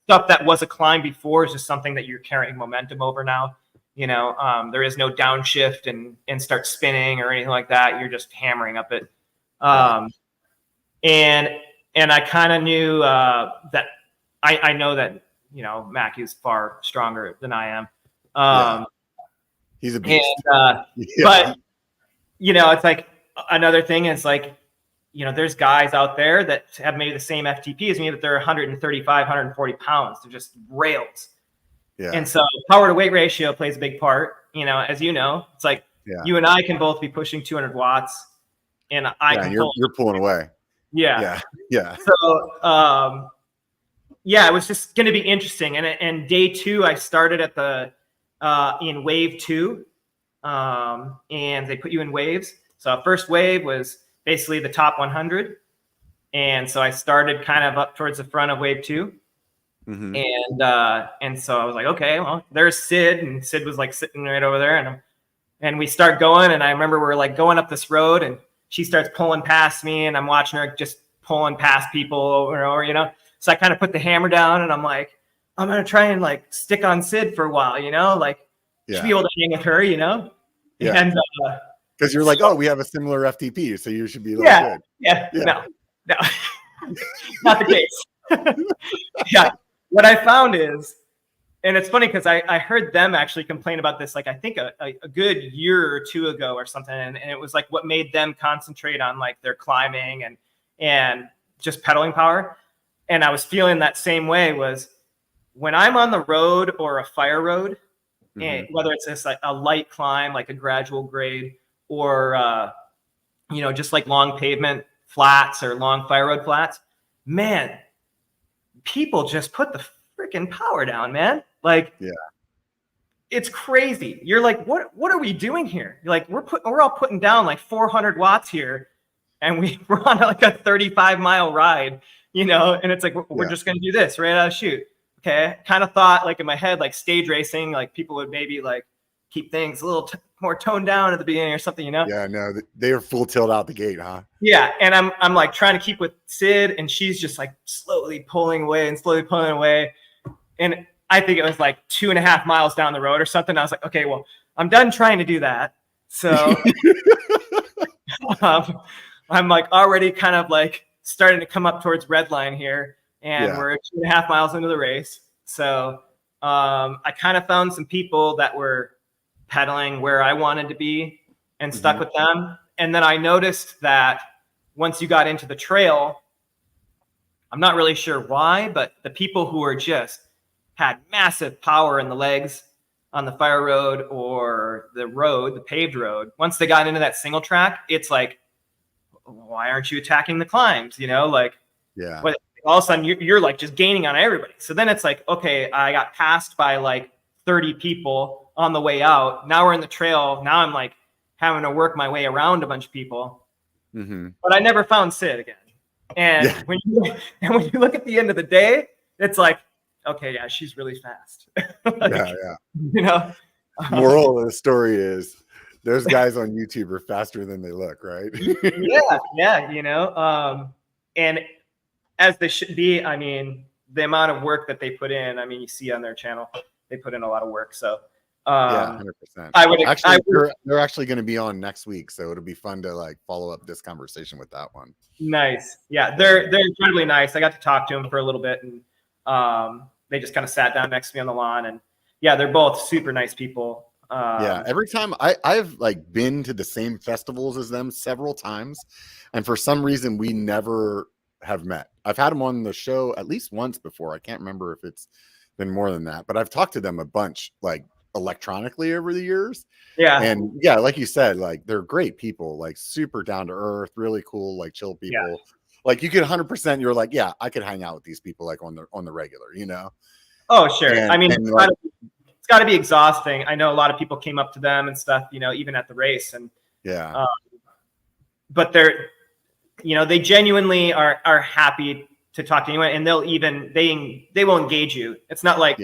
stuff that was a climb before is just something that you're carrying momentum over now. You know, there is no downshift and start spinning or anything like that. You're just hammering up it. And I kind of knew that I know that, Mac is far stronger than I am. He's a beast. And, but, it's like another thing is like, there's guys out there that have maybe the same FTP as me, but they're 135, 140 pounds. They're just rails. Yeah. And so power to weight ratio plays a big part, as you know, it's like you and I can both be pushing 200 watts and you're pulling away. Yeah. So, it was just going to be interesting. And day 2, I started at in wave 2, and they put you in waves. So first wave was basically the top 100. And so I started kind of up towards the front of wave 2. Mm-hmm. And so I was like, okay, well, there's Sid, and Sid was like sitting right over there, and we start going, and I remember we're like going up this road, and she starts pulling past me, and I'm watching her just pulling past people over and over, So I kind of put the hammer down, and I'm like, I'm gonna try and like stick on Sid for a while, should be able to hang with her, And because you're like, oh, we have a similar FTP, so you should be like good. No, not the case. What I found is, and it's funny because I heard them actually complain about this, like I think a good year or 2 ago or something, and it was like what made them concentrate on like their climbing and just pedaling power. And I was feeling that same way was when I'm on the road or a fire road, and whether it's just like a light climb, like a gradual grade, or just like long pavement flats or long fire road flats, man, people just put the freaking power down, man. Like, it's crazy. You're like, what are we doing here? You're like, we're all putting down like 400 watts here, and we're on like a 35-mile ride, and it's like, we're just going to do this right out of chute. Okay. Kind of thought like in my head, like stage racing, like people would maybe like keep things a little more toned down at the beginning or something, Yeah, no, they are full tilt out the gate, huh? Yeah, and I'm like trying to keep with Sid, and she's just like slowly pulling away, and I think it was like 2.5 miles down the road or something. I was like, okay, well, I'm done trying to do that, so I'm like already kind of like starting to come up towards red line here, and we're 2.5 miles into the race. So I kind of found some people that were pedaling where I wanted to be and stuck with them. And then I noticed that once you got into the trail, I'm not really sure why, but the people who were just had massive power in the legs on the fire road or the paved road, once they got into that single track, it's like, why aren't you attacking the climbs? But all of a sudden you're like just gaining on everybody. So then it's like, okay, I got passed by like 30 people on the way out. Now we're in the trail. Now I'm like having to work my way around a bunch of people. But I never found Sid again. And when you look at the end of the day, it's like, okay, yeah, she's really fast. Moral of the story is those guys on YouTube are faster than they look, right? And as they should be. I mean, the amount of work that they put in, I mean, you see on their channel, they put in a lot of work. So Yeah, 100%. They're actually going to be on next week, so it'll be fun to like follow up this conversation with that one. Nice. Yeah, they're incredibly nice. I got to talk to them for a little bit, and they just kind of sat down next to me on the lawn, and yeah, they're both super nice people. Yeah, every time I've like been to the same festivals as them several times, and for some reason we never have met. I've had them on the show at least once before. I can't remember if it's been more than that, but I've talked to them a bunch, like electronically over the years. Yeah. And yeah, like you said, like they're great people, like super down to earth, really cool, like chill people. Yeah. Like you could 100%, you're like, yeah, I could hang out with these people like on the regular, you know? Oh, sure. I mean, it's got to be exhausting. I know a lot of people came up to them and stuff, you know, even at the race, and yeah. But they're, you know, they genuinely are happy to talk to anyone, and they will engage you. It's not like,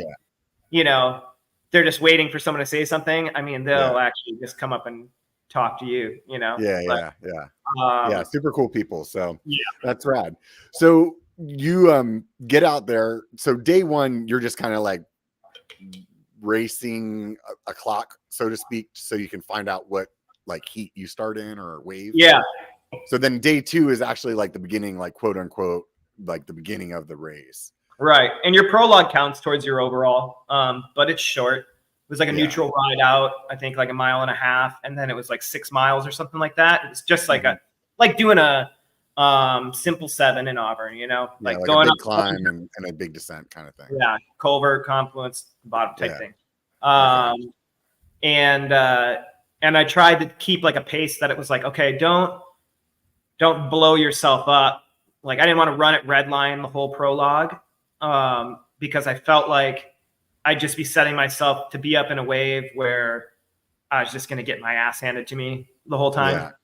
you know, they're just waiting for someone to say something. I mean, they'll actually just come up and talk to you, you know? Yeah. Super cool people. So that's rad. So you get out there. So day one, you're just kind of like racing a clock, so to speak, so you can find out what like heat you start in or wave. Yeah. So then day two is actually like the beginning, like quote unquote, like the beginning of the race. Right. And your prologue counts towards your overall, but it's short. It was like a neutral ride out, I think like 1.5 miles, and then it was like 6 miles or something like that. It was just like like doing a simple 7 in Auburn, you know, like going a big up climb and a big descent kind of thing. Yeah. Culvert, confluence, bottom type thing. And I tried to keep like a pace that it was like, okay, don't blow yourself up. Like I didn't want to run at red line the whole prologue. Because I felt like I'd just be setting myself to be up in a wave where I was just going to get my ass handed to me the whole time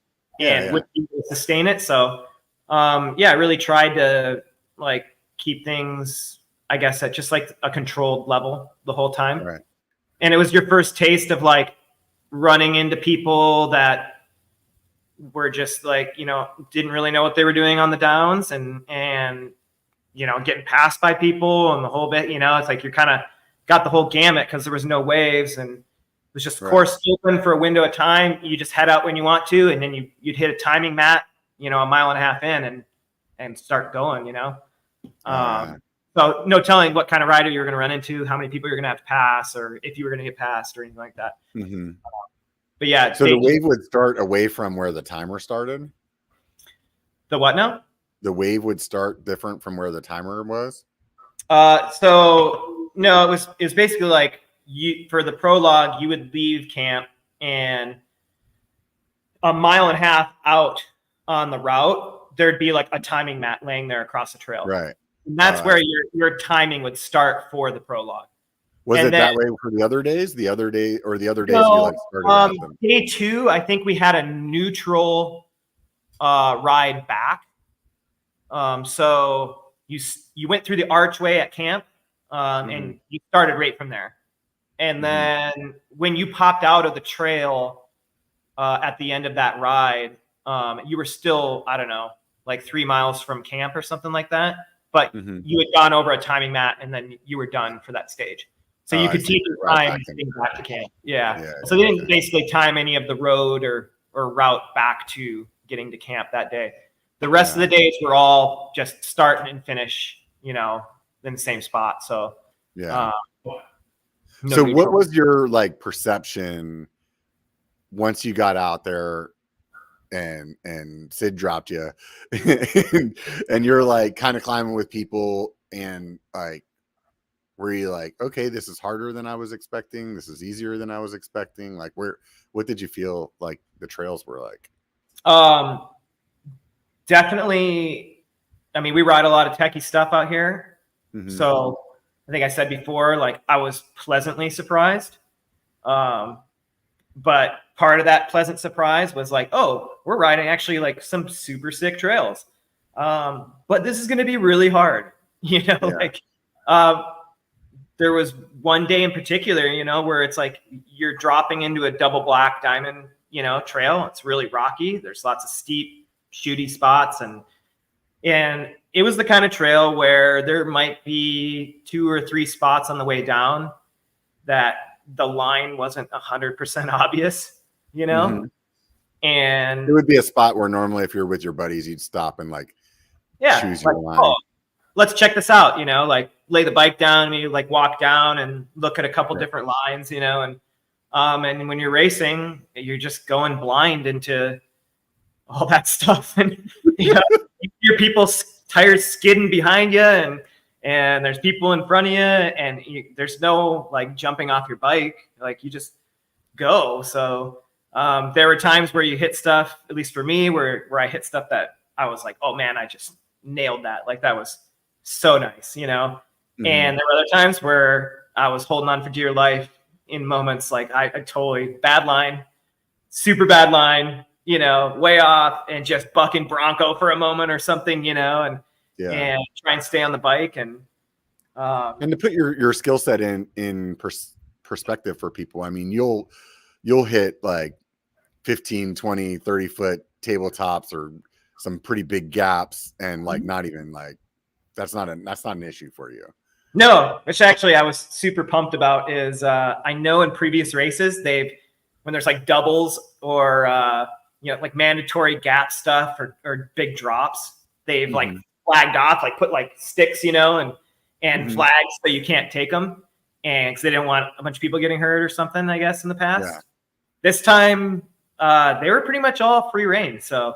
and wouldn't be able to sustain it. So, I really tried to like keep things, I guess, at just like a controlled level the whole time. Right. And it was your first taste of like running into people that were just like, you know, didn't really know what they were doing on the downs and, you know, getting passed by people and the whole bit, you know, it's like you're kind of got the whole gamut because there was no waves and it was just course open for a window of time. You just head out when you want to, and then you'd hit a timing mat, you know, 1.5 miles in and start going, you know. So no telling what kind of rider you're going to run into, how many people you're going to have to pass, or if you were going to get passed or anything like that. Mm-hmm. But yeah. So the wave would start away from where the timer started? The what now? The wave would start different from where the timer was? So no, it was basically like for the prologue, you would leave camp and 1.5 miles out on the route, there'd be like a timing mat laying there across the trail. Right. And that's where your timing would start for the prologue. Was it that way for the other days? The other days you like started out day 2, I think we had a neutral ride back. So you went through the archway at camp, and you started right from there. And then when you popped out of the trail at the end of that ride, you were still, I don't know, like 3 miles from camp or something like that. But you had gone over a timing mat, and then you were done for that stage. So you could take your time getting back to camp. Yeah. So they didn't basically time any of the road or route back to getting to camp that day. The rest of the days were all just start and finish, you know, in the same spot. So, so what was your like perception once you got out there and Sid dropped you and you're like kind of climbing with people, and like, were you like, okay, this is harder than I was expecting, this is easier than I was expecting? Like, what did you feel like the trails were like? Definitely. I mean, we ride a lot of techie stuff out here. So I think I said before, like I was pleasantly surprised. But part of that pleasant surprise was like, oh, we're riding actually like some super sick trails. But this is going to be really hard, you know, like, there was one day in particular, you know, where it's like you're dropping into a double black diamond, you know, trail. It's really rocky. There's lots of steep, shooty spots. And it was the kind of trail where there might be 2 or 3 spots on the way down that the line wasn't 100% obvious, you know? Mm-hmm. And it would be a spot where normally if you're with your buddies, you'd stop and like choose your line. Oh, let's check this out, you know, like lay the bike down, maybe like walk down and look at a couple different lines, you know, and when you're racing, you're just going blind into all that stuff. And you know, you hear people's tires skidding behind you, and there's people in front of you, and there's no like jumping off your bike. Like you just go. So there were times where you hit stuff, at least for me, where I hit stuff that I was like, oh man, I just nailed that. Like that was so nice, you know? Mm-hmm. And there were other times where I was holding on for dear life in moments like I totally bad line, super bad line, you know, way off, and just bucking Bronco for a moment or something, you know, and try and stay on the bike. And to put your skill set in perspective for people, I mean, you'll hit like 15, 20, 30 foot tabletops or some pretty big gaps, and like not even like that's not an issue for you. No, which actually I was super pumped about is I know in previous races when there's like doubles or you know, like mandatory gap stuff or big drops, they've like flagged off, like put like sticks, you know, and flags so you can't take them, and because they didn't want a bunch of people getting hurt or something, I guess, in the past. Yeah. This time they were pretty much all free reign, so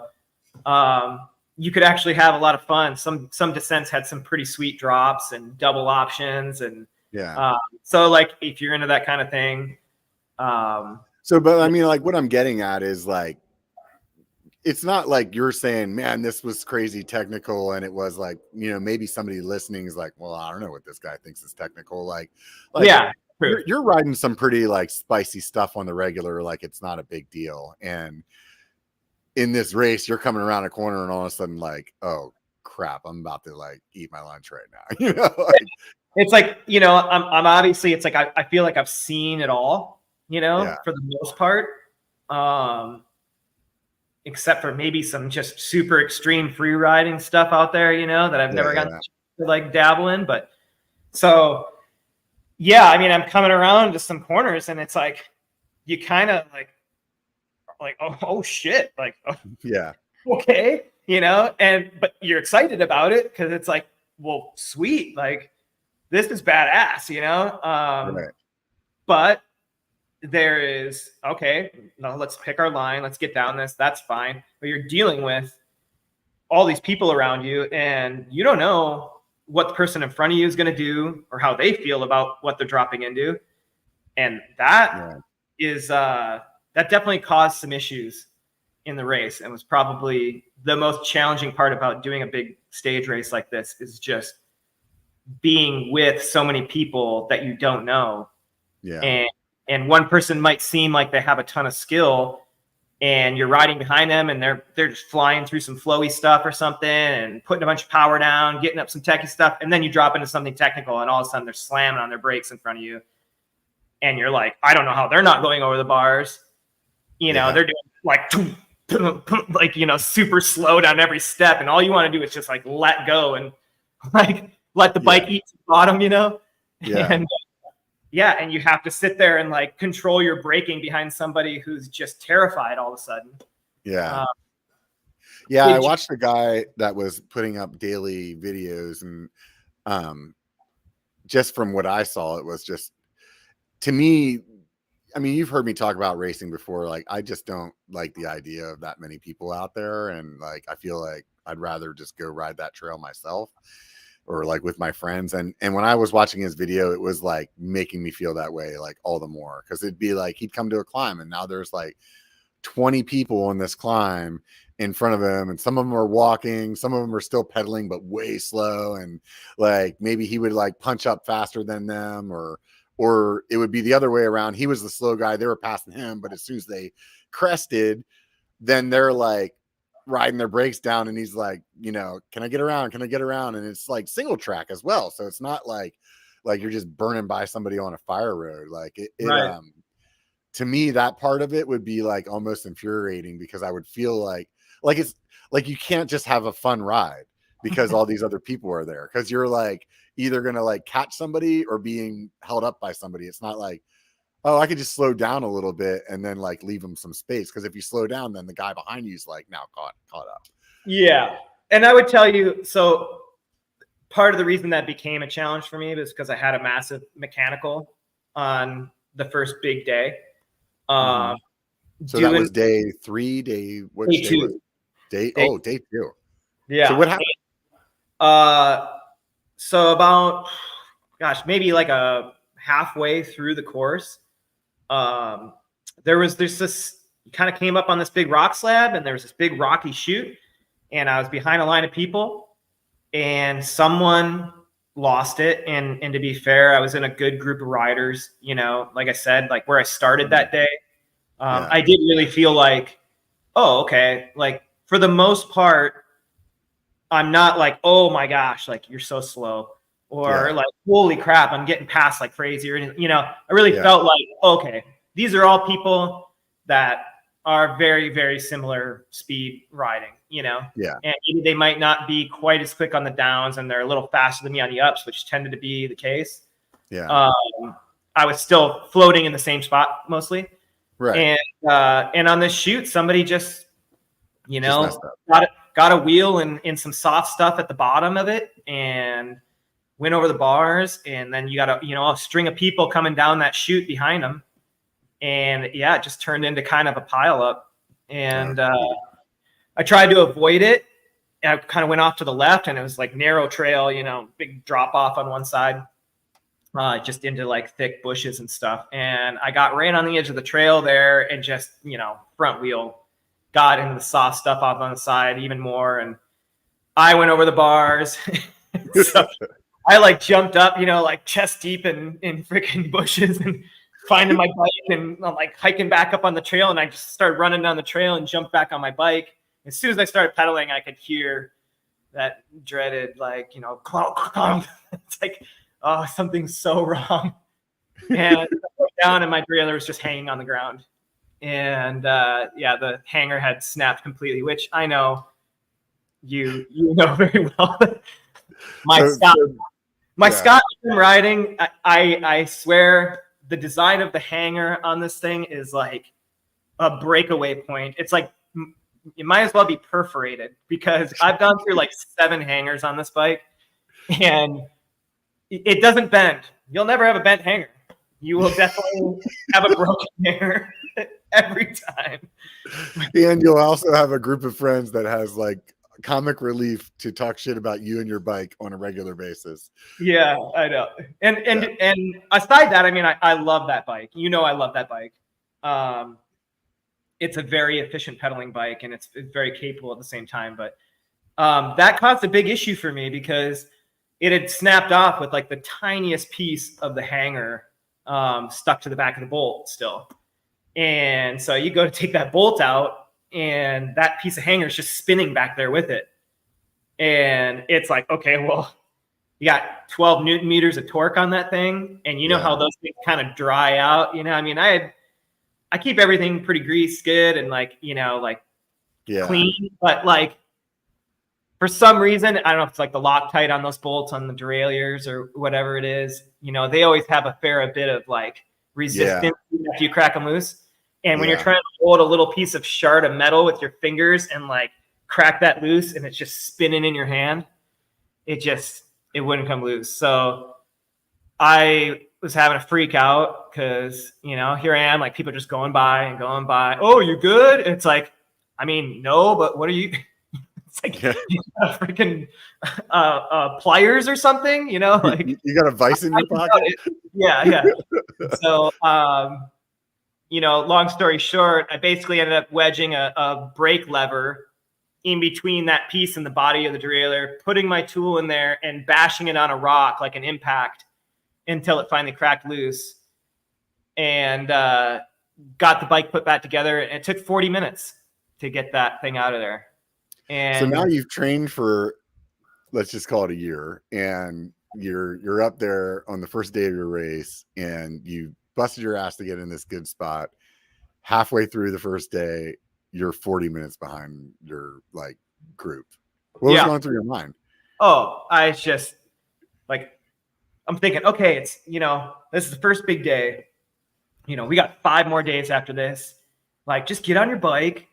you could actually have a lot of fun. Some descents had some pretty sweet drops and double options, and so like if you're into that kind of thing. But I mean, like what I'm getting at is like, it's not like you're saying, man, this was crazy technical, and it was like, you know, maybe somebody listening is like, well, I don't know what this guy thinks is technical. Like yeah, you're riding some pretty like spicy stuff on the regular, like it's not a big deal. And in this race, you're coming around a corner and all of a sudden like, oh crap, I'm about to like eat my lunch right now. You know, like, it's like, you know, I'm obviously, it's like, I feel like I've seen it all, you know, for the most part. Except for maybe some just super extreme free riding stuff out there, you know, that I've never gotten to like dabble in. But so, yeah, I mean, I'm coming around to some corners and it's like, you kind of like, oh shit. Like, okay. You know, but you're excited about it because it's like, well, sweet. Like this is badass, you know? But there is, okay, now let's pick our line. Let's get down this. That's fine. But you're dealing with all these people around you, and you don't know what the person in front of you is going to do or how they feel about what they're dropping into. And that is, that definitely caused some issues in the race, and was probably the most challenging part about doing a big stage race like this, is just being with so many people that you don't know. And one person might seem like they have a ton of skill, and you're riding behind them and they're just flying through some flowy stuff or something and putting a bunch of power down, getting up some techie stuff. And then you drop into something technical and all of a sudden they're slamming on their brakes in front of you. And you're like, I don't know how they're not going over the bars. You know, they're doing like, you know, super slow down every step. And all you want to do is just like let go and like let the bike eat to the bottom, you know? And you have to sit there and like control your braking behind somebody who's just terrified all of a sudden. I watched a guy that was putting up daily videos, and just from what I saw, it was just, to me, I mean, you've heard me talk about racing before. Like, I just don't like the idea of that many people out there. And like, I feel like I'd rather just go ride that trail myself, or like with my friends. And when I was watching his video, it was like making me feel that way, like all the more, because it'd be like he'd come to a climb and now there's like 20 people on this climb in front of him, and some of them are walking, some of them are still pedaling but way slow, and like maybe he would like punch up faster than them, or it would be the other way around. He was the slow guy, they were passing him, but as soon as they crested, then they're like riding their brakes down, and he's like, you know, can I get around? And it's like single track as well, so it's not like you're just burning by somebody on a fire road. Like it to me, that part of it would be like almost infuriating, because I would feel like it's like you can't just have a fun ride because all these other people are there, because you're like either gonna like catch somebody or being held up by somebody. It's not like, oh, I could just slow down a little bit and then like leave him some space. Because if you slow down, then the guy behind you is like now caught up. Yeah. And I would tell you, so part of the reason that became a challenge for me was because I had a massive mechanical on the first big day. So that was day 3, day day 2. Day 2. Yeah. So what happened? So about, maybe like a halfway through the course, there's this, you kind of came up on this big rock slab, and there was this big rocky chute, and I was behind a line of people, and someone lost it. And to be fair, I was in a good group of riders, you know, like I said, like where I started that day. I did really feel like, oh, okay. Like for the most part, I'm not like, oh my gosh, like you're so slow, or like, holy crap, I'm getting past like crazy, or, you know, I really felt like, okay, these are all people that are very, very similar speed riding, you know? Yeah. And maybe they might not be quite as quick on the downs, and they're a little faster than me on the ups, which tended to be the case. Yeah. I was still floating in the same spot mostly. Right. And on this chute, somebody just, you know, Just messed up. got a wheel and some soft stuff at the bottom of it, and went over the bars. And then you got a string of people coming down that chute behind them. And yeah, it just turned into kind of a pile up. And I tried to avoid it. I kind of went off to the left, and it was like narrow trail, you know, big drop off on one side, just into like thick bushes and stuff. And I got right on the edge of the trail there, and just, you know, front wheel got into the soft stuff off on the side even more. And I went over the bars. So I like jumped up, you know, like chest deep in freaking bushes, and finding my bike, and I'm like hiking back up on the trail, and I just started running down the trail and jumped back on my bike. As soon as I started pedaling, I could hear that dreaded, like, you know, clunk, clunk. It's like, oh, something's so wrong. And I looked down, and my derailleur was just hanging on the ground. And the hanger had snapped completely, which I know you know very well. My Scott riding, I swear, the design of the hanger on this thing is like a breakaway point. It's like, it might as well be perforated, because I've gone through like 7 hangers on this bike, and it doesn't bend. You'll never have a bent hanger. You will definitely have a broken hanger every time. And you'll also have a group of friends that has like comic relief to talk shit about you and your bike on a regular basis. Yeah, I know. And aside that, I mean, I love that bike. You know, I love that bike. It's a very efficient pedaling bike, and it's very capable at the same time. But that caused a big issue for me, because it had snapped off with like the tiniest piece of the hanger stuck to the back of the bolt still. And so you go to take that bolt out, and that piece of hanger is just spinning back there with it. And it's like, okay, well, you got 12 Newton meters of torque on that thing. And you know how those things kind of dry out, you know? I mean, I keep everything pretty greased good and like, you know, like clean, but like for some reason, I don't know if it's like the Loctite on those bolts on the derailleurs or whatever it is, you know, they always have a fair bit of like resistance after you crack them loose. And when you're trying to hold a little piece of shard of metal with your fingers and like crack that loose, and it's just spinning in your hand, it wouldn't come loose. So I was having a freak out, because, you know, here I am, like people just going by. Oh, you good? It's like, I mean, no, but what are you? It's like freaking pliers or something, you know? Like you got a vice in your pocket? Yeah. So, you know, long story short, I basically ended up wedging a brake lever in between that piece and the body of the derailleur, putting my tool in there and bashing it on a rock like an impact until it finally cracked loose, and got the bike put back together. And it took 40 minutes to get that thing out of there. And so now you've trained for, let's just call it a year, and you're up there on the first day of your race, and you busted your ass to get in this good spot. Halfway through the first day, you're 40 minutes behind your like group. What was going through your mind? Oh, I just like, I'm thinking, okay, it's, you know, this is the first big day. we got 5 more days after this. Like, just get on your bike,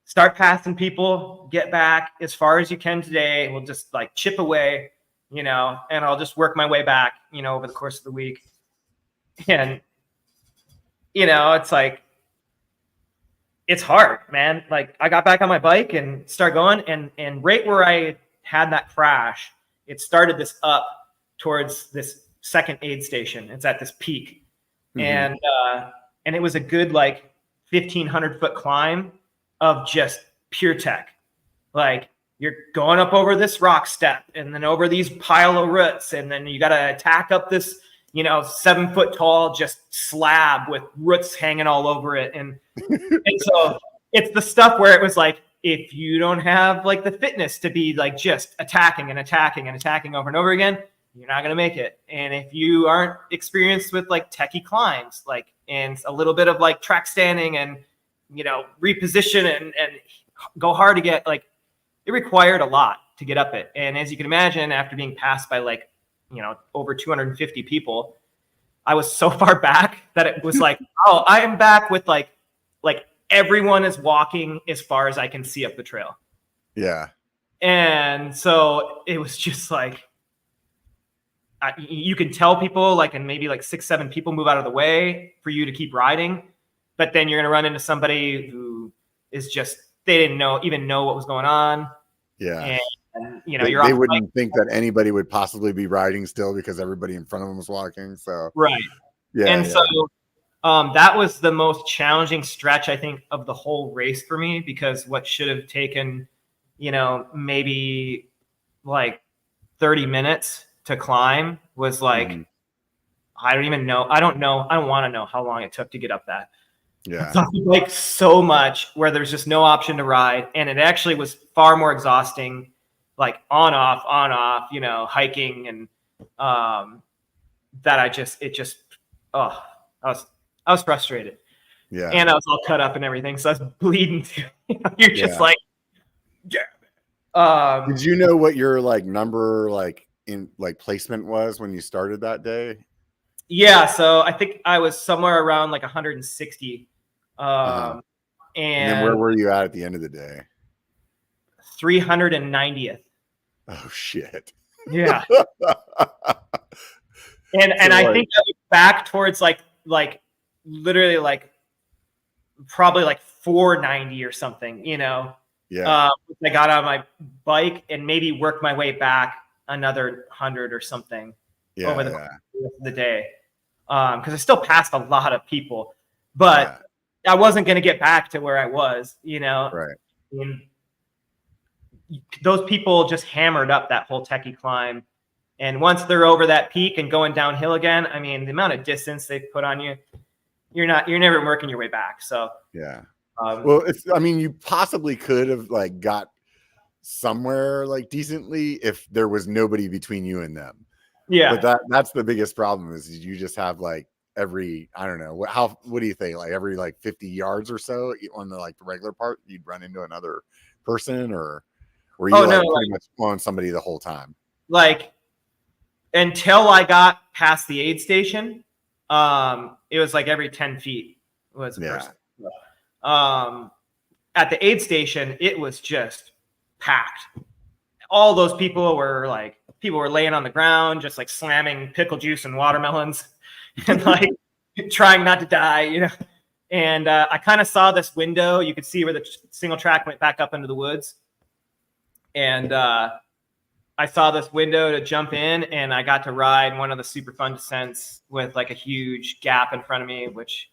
start passing people, get back as far as you can today. We'll just like chip away, and I'll just work my way back, over the course of the week. And, it's like, it's hard, man. Like, I got back on my bike and start going, and right where I had that crash, it started this up towards this second aid station. It's at this peak. And it was a good, like, 1,500 foot climb of just pure tech. Like, you're going up over this rock step and then over these pile of roots. And then you got to attack up this, 7 foot tall, just slab with roots hanging all over it. And so it's the stuff where it was like, if you don't have like the fitness to be like just attacking and attacking and attacking over and over again, you're not going to make it. And if you aren't experienced with like techie climbs, like, and a little bit of like track standing and, reposition and go hard to get, like, it required a lot to get up it. And as you can imagine, after being passed by like, over 250 people, I was so far back that it was like, oh, I am back with like everyone is walking as far as I can see up the trail. Yeah. And so it was just like, you can tell people, like, and maybe like 6-7 people move out of the way for you to keep riding. But then you're going to run into somebody who is just, they didn't even know what was going on. Yeah. And they wouldn't think that anybody would possibly be riding still because everybody in front of them was walking. So, right. Yeah. And so that was the most challenging stretch, I think, of the whole race for me, because what should have taken, maybe like 30 minutes to climb was like, I don't even know. I don't want to know how long it took to get up that. Yeah. Like, so much where there's just no option to ride. And it actually was far more exhausting, like on, off, hiking. And that I was frustrated. Yeah. And I was all cut up and everything. So I was bleeding too. You're just like, yeah. Did you know what your like number, like in like placement was when you started that day? Yeah. So I think I was somewhere around like 160. And then where were you at the end of the day? 390th. Oh shit. Yeah. and I think I was back towards like literally like probably like 490 or something, Yeah. I got on my bike and maybe worked my way back another 100 or something over the day. Because I still passed a lot of people, but I wasn't going to get back to where I was, Right. And those people just hammered up that whole techie climb. And once they're over that peak and going downhill again, I mean, the amount of distance they put on you, you're never working your way back. So, yeah. Well, you possibly could have like got somewhere like decently if there was nobody between you and them. Yeah. But that's the biggest problem is you just have like every, I don't know, what do you think? Like every like 50 yards or so on the like the regular part, you'd run into another person, or were you pretty much on somebody the whole time? Like until I got past the aid station, it was like every 10 feet was a person. At the aid station, it was just packed. All those people were laying on the ground, just like slamming pickle juice and watermelons and like trying not to die, And I kind of saw this window. You could see where the single track went back up into the woods. And I saw this window to jump in, and I got to ride one of the super fun descents with like a huge gap in front of me, which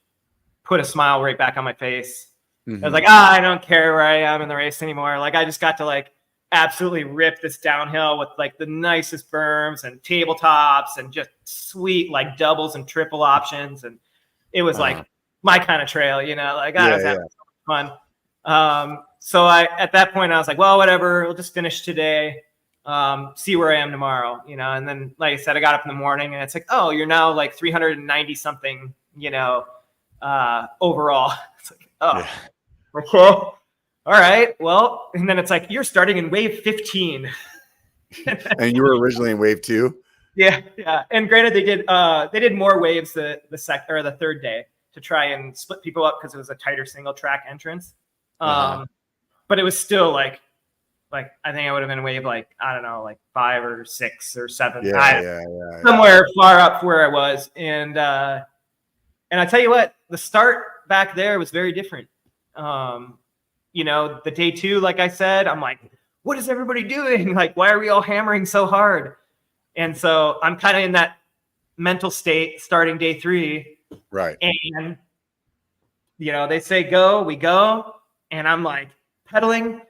put a smile right back on my face. I was like, I don't care where I am in the race anymore. Like, I just got to like absolutely rip this downhill with like the nicest berms and tabletops and just sweet like doubles and triple options. And it was like my kind of trail, like I was having so much fun. So at that point I was like, well, whatever, we'll just finish today. See where I am tomorrow, and then, like I said, I got up in the morning and it's like, oh, you're now like 390 something, overall. It's like, okay. All right. Well, and then it's like, you're starting in wave 15. And you were originally in wave 2? Yeah. Yeah. And granted, they did more waves the third day. to try and split people up because it was a tighter single track entrance. But it was still like I think I would have been wave like, I don't know, like 5 or 6 or 7, somewhere far up where I was. And I tell you what, the start back there was very different. You know, the day 2, like I said, I'm like, what is everybody doing? Like, why are we all hammering so hard? And so I'm kind of in that mental state starting day 3. Right. And, you know, they say go, we go. And I'm like pedaling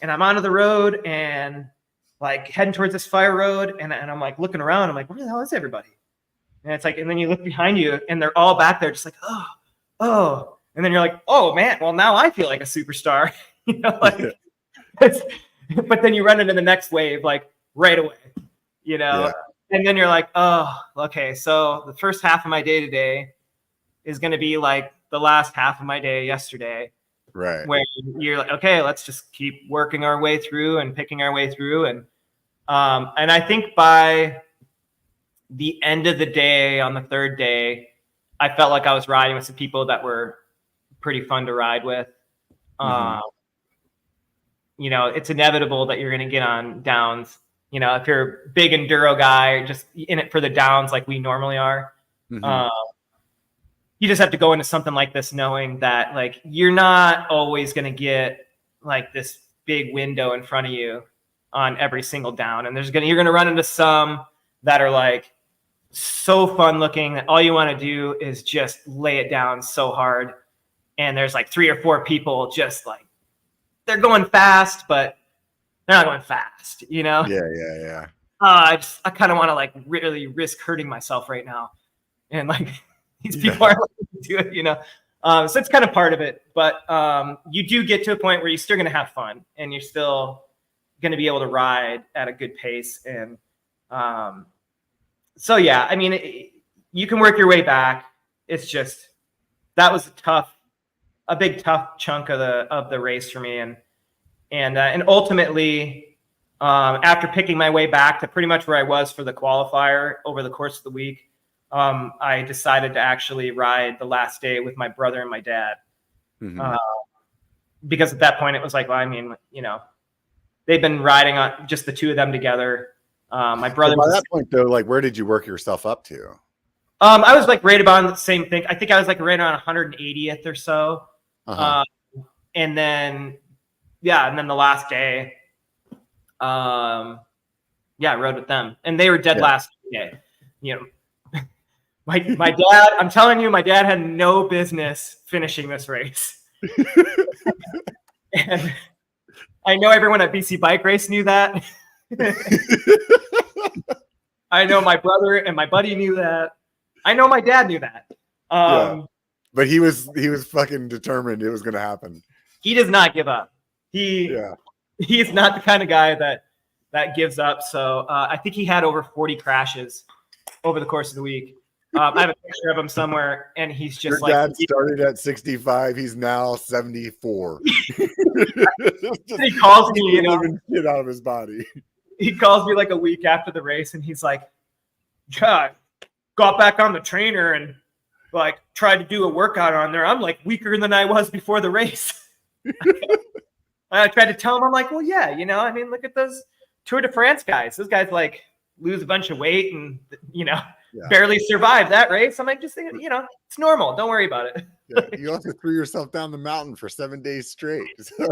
and I'm onto the road and like heading towards this fire road. And I'm like looking around. I'm like, where the hell is everybody? And it's like, and then you look behind you and they're all back there just like, oh. And then you're like, oh man, well now I feel like a superstar. You know, like, but then you run into the next wave like right away, you know? Yeah. And then you're like, oh, okay. So the first half of my day today is going to be like the last half of my day yesterday. Right. Where you're like, okay, let's just keep working our way through and picking our way through. And I think by the end of the day, on the 3rd day, I felt like I was riding with some people that were pretty fun to ride with. You know, it's inevitable that you're going to get on downs. You know, if you're a big enduro guy, just in it for the downs like we normally are, you just have to go into something like this knowing that like you're not always going to get like this big window in front of you on every single down. And you're going to run into some that are like so fun looking that all you want to do is just lay it down so hard. And there's like 3 or 4 people just like, they're going fast, but they're not going fast, you know? Yeah. I kind of want to like really risk hurting myself right now. And like, these people are like to do it, you know? So it's kind of part of it, but you do get to a point where you're still going to have fun and you're still going to be able to ride at a good pace. And so, yeah, I mean, you can work your way back. It's just, that was a big tough chunk of the race for me. And ultimately, after picking my way back to pretty much where I was for the qualifier over the course of the week, I decided to actually ride the last day with my brother and my dad. Because at that point it was like, well, I mean, you know, they've been riding on just the 2 of them together. My brother. By that point though, like where did you work yourself up to? I was like right about the same thing. I think I was like right around 180th or so. And then the last day, I rode with them and they were dead last day, you know. My dad, I'm telling you, my dad had no business finishing this race. And I know everyone at BC Bike Race knew that. I know my brother and my buddy knew that. I know my dad knew that. But he was fucking determined it was going to happen. He does not give up. He's not the kind of guy that gives up. So I think he had over 40 crashes over the course of the week. I have a picture of him somewhere, and he's just Your dad started at 65. He's now 74. He calls me, you know, shit out of his body. He calls me like a week after the race, and he's like, God, got back on the trainer and like tried to do a workout on there. I'm like weaker than I was before the race. I tried to tell him, I'm like, well, yeah, you know, I mean, look at those Tour de France guys. Those guys like lose a bunch of weight and, you know, barely survive that race. I'm like, just thinking, you know, it's normal. Don't worry about it. You also threw yourself down the mountain for 7 days straight. So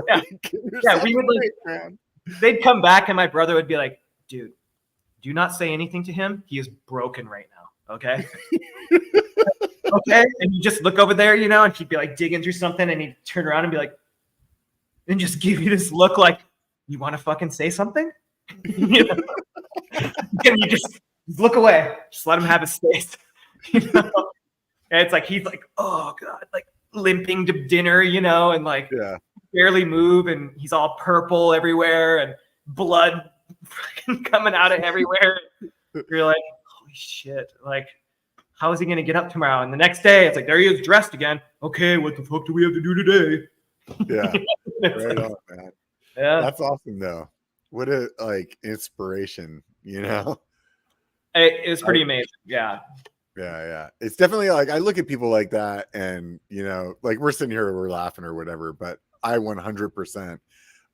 we would like, they'd come back and my brother would be like, dude, do not say anything to him. He is broken right now. Okay. Okay. And you just look over there, you know, and he'd be like digging through something and he'd turn around and be like, and just give you this look like, you want to fucking say something? You know? And you just look away. Just let him have his space. You know? And it's like, he's like, oh God, like limping to dinner, you know, and like barely move. And he's all purple everywhere and blood coming out of everywhere. You're like, holy shit. Like, how is he going to get up tomorrow? And the next day, it's like, there he is dressed again. Okay, what the fuck do we have to do today? Yeah. Right on, man. Yeah. That's awesome, though. What a, like, inspiration, you know? It was pretty amazing. Yeah. Yeah. It's definitely like, I look at people like that and, you know, like we're sitting here, we're laughing or whatever, but I 100%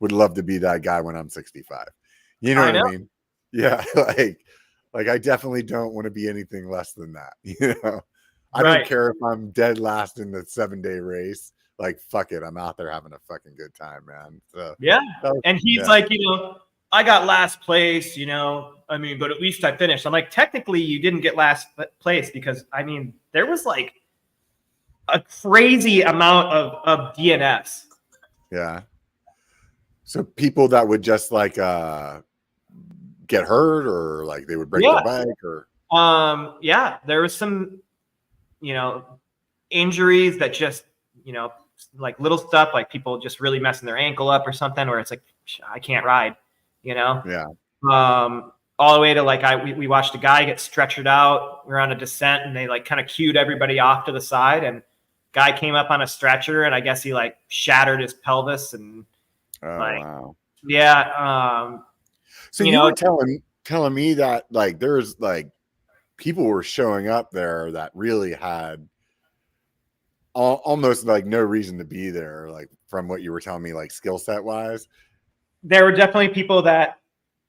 would love to be that guy when I'm 65. You know what I mean? Yeah. Like I definitely don't want to be anything less than that. You know, I don't care if I'm dead last in the 7-day race. Like, fuck it. I'm out there having a fucking good time, man. So, and he's like, you know, I got last place, you know, I mean, but at least I finished. I'm like, technically you didn't get last place because I mean, there was like a crazy amount of DNFs. Yeah. So people that would just like get hurt or like they would break their bike or there was some, you know, injuries that just, you know, like little stuff like people just really messing their ankle up or something where it's like I can't ride, you know. All the way to like we watched a guy get stretchered out. We were on a descent and they like kind of cued everybody off to the side and guy came up on a stretcher and I guess he like shattered his pelvis and so you were telling me that like there's like people were showing up there that really had almost like no reason to be there, like from what you were telling me, like skill set wise. There were definitely people that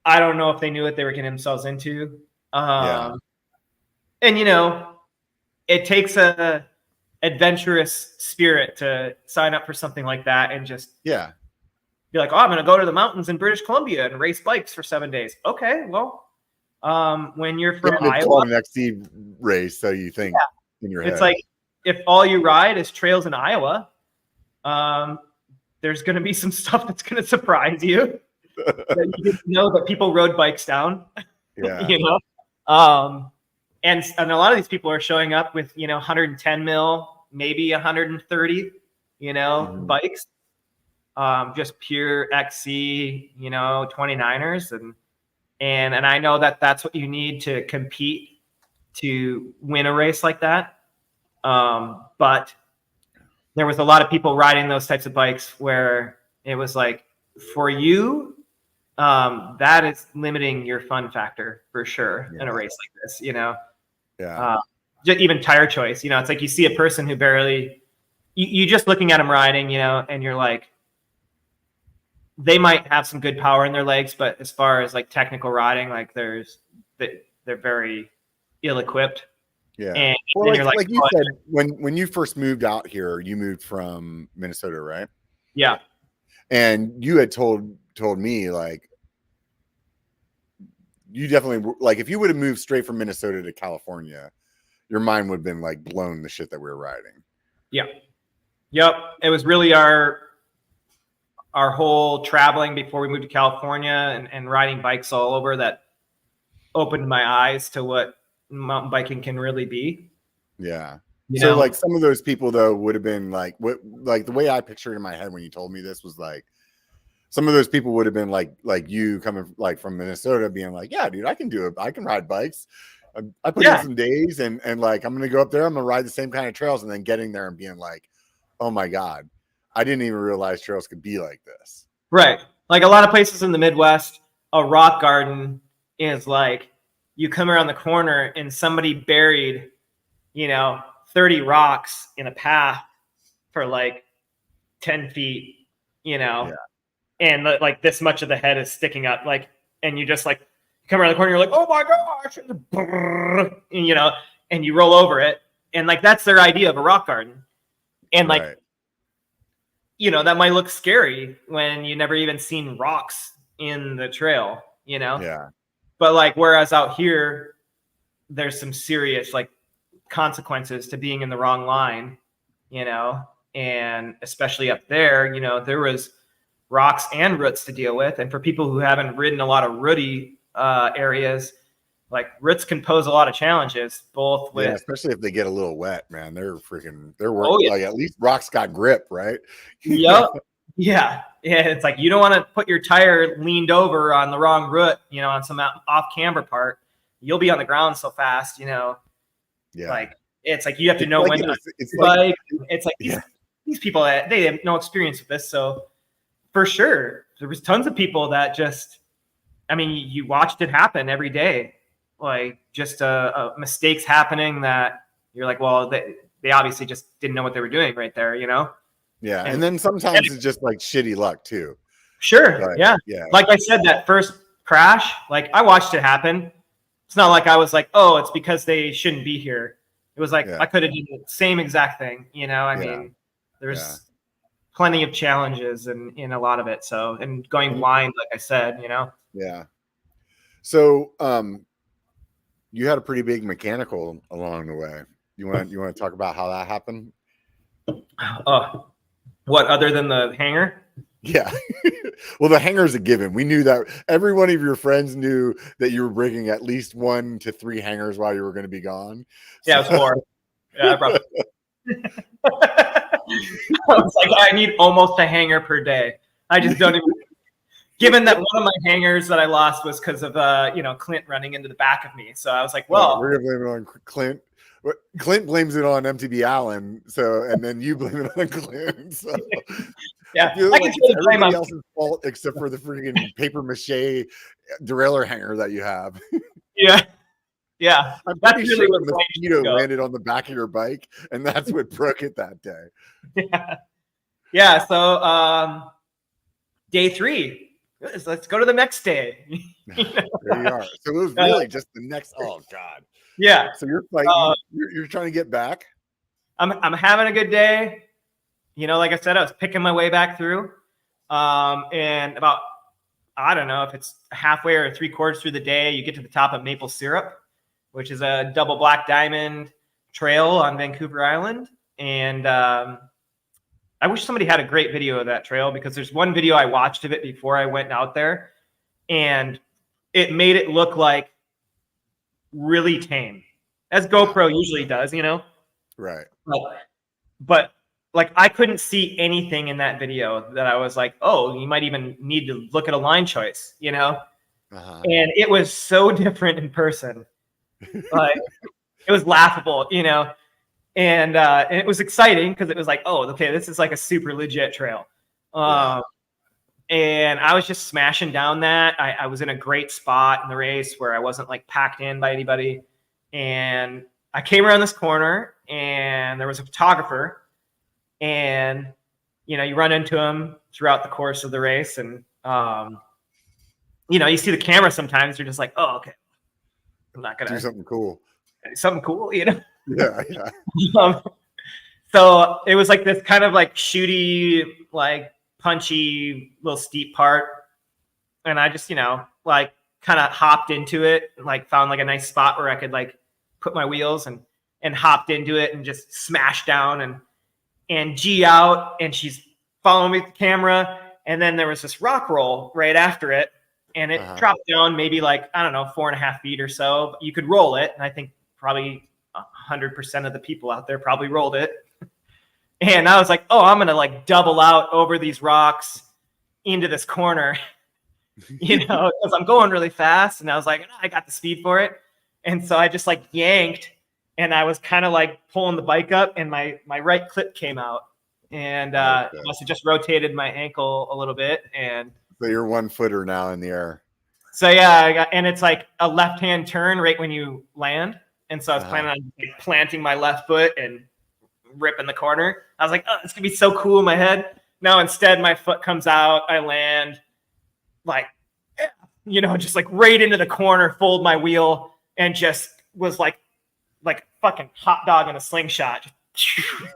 I don't know if they knew what they were getting themselves into. And you know, it takes a adventurous spirit to sign up for something like that and just be like, oh, I'm going to go to the mountains in British Columbia and race bikes for 7 days. Okay, well, when you're from Iowa, an XC race, so you think in your head, it's like if all you ride is trails in Iowa, there's going to be some stuff that's going to surprise you. That you didn't know that people rode bikes down. You know, and a lot of these people are showing up with 110 mil, maybe 130, bikes, just pure XC, 29ers, and I know that that's what you need to compete to win a race like that. But there was a lot of people riding those types of bikes where it was like, for you, that is limiting your fun factor for sure in a race like this, just even tire choice, it's like you see a person who barely, you just looking at them riding, and you're like, they might have some good power in their legs, but as far as like technical riding, like they're very ill-equipped. And well, like you said, when you first moved out here, you moved from Minnesota, right? Yeah. And you had told me like you definitely like if you would have moved straight from Minnesota to California, your mind would have been like blown the shit that we were riding. Yeah. Yep. It was really our whole traveling before we moved to California and riding bikes all over that opened my eyes to what mountain biking can really be. Yeah. So like some of those people though would have been like what, like the way I pictured in my head when you told me this was like some of those people would have been like you coming like from Minnesota being like, yeah, dude, I can ride bikes. I put in some days and like, I'm going to go up there. I'm going to ride the same kind of trails and then getting there and being like, oh my God, I didn't even realize trails could be like this. Right. Like a lot of places in the Midwest, a rock garden is like, you come around the corner and somebody buried, 30 rocks in a path for like 10 feet, and like this much of the head is sticking up, like, and you just like come around the corner, you're like, oh my gosh, and, and you roll over it. And like, that's their idea of a rock garden. And like, that might look scary when you never even seen rocks in the trail, but like, whereas out here, there's some serious like consequences to being in the wrong line, and especially up there, there was rocks and roots to deal with. And for people who haven't ridden a lot of rooty areas, like roots can pose a lot of challenges, both with especially if they get a little wet, man. They're working like at least rocks got grip, right? Yep. Yeah. It's like you don't want to put your tire leaned over on the wrong root, on some off camber part. You'll be on the ground so fast, like it's like you have to know when to bike. It's like these people that they have no experience with this. So for sure, there was tons of people that just, I mean, you watched it happen every day, like just mistakes happening that you're like, well, they obviously just didn't know what they were doing right there, you know? Yeah. And then sometimes it's just like shitty luck too. Sure. But, yeah. Yeah. Like I said, that first crash, like I watched it happen. It's not like I was like, oh, it's because they shouldn't be here. It was like, I could have done the same exact thing. You know, I mean, there's plenty of challenges in a lot of it. So, and going blind, like I said, you know? Yeah. So, you had a pretty big mechanical along the way. You want to talk about how that happened? What, other than the hanger? Yeah. Well, the hanger's a given. We knew that. Every one of your friends knew that you were breaking at least 1 to 3 hangers while you were going to be gone. Yeah, it was 4. Yeah, I probably. I was like, I need almost a hanger per day. I just don't even. Given that one of my hangers that I lost was because of Clint running into the back of me, so I was like, well, we're gonna blame it on Clint. Clint blames it on MTB Allen, and then you blame it on Clint. So. Yeah, I feel like it's everybody else's fault except for the freaking paper mache derailleur hanger that you have. Yeah. I'm pretty sure the mosquito landed on the back of your bike, and that's what broke it that day. Yeah. So day 3. Let's go to the next day. There you are. So it was really just the next. Oh God. Yeah. So you're fighting. You're trying to get back. I'm having a good day. You know, like I said, I was picking my way back through. And about, I don't know if it's halfway or 3/4 through the day, you get to the top of Maple Syrup, which is a double black diamond trail on Vancouver Island. And I wish somebody had a great video of that trail, because there's one video I watched of it before I went out there, and it made it look like really tame, as GoPro usually does, you know? Right. But like, I couldn't see anything in that video that I was like, oh, you might even need to look at a line choice, you know? And it was so different in person. Like, it was laughable, you know? And it was exciting because it was like, oh, okay, this is like a super legit trail. And I was just smashing down that. I was in a great spot in the race where I wasn't like packed in by anybody. And I came around this corner and there was a photographer, and, you know, you run into him throughout the course of the race. And, you know, you see the camera sometimes, you're just like, oh, okay, I'm not going to do something cool, you know? Yeah. So it was like this kind of like shooty, like punchy little steep part. And I just, you know, like kind of hopped into it, like found like a nice spot where I could like put my wheels and hopped into it and just smashed down and G out, and she's following me with the camera. And then there was this rock roll right after it, and it dropped down maybe like, I don't know, 4.5 feet or so. You could roll it. And I think probably 100% of the people out there probably rolled it. And I was like, oh, I'm going to like double out over these rocks into this corner, you know, because I'm going really fast. And I was like, oh, I got the speed for it. And so I just like yanked, and I was kind of like pulling the bike up, and my right clip came out, and must have just rotated my ankle a little bit. And so you're 1 footer now in the air. So yeah, and it's like a left-hand turn right when you land. And so I was planning on like planting my left foot and ripping the corner. I was like, oh, it's gonna be so cool in my head. No, instead my foot comes out. I land like, you know, just like right into the corner, fold my wheel, and just was like fucking hot dog in a slingshot.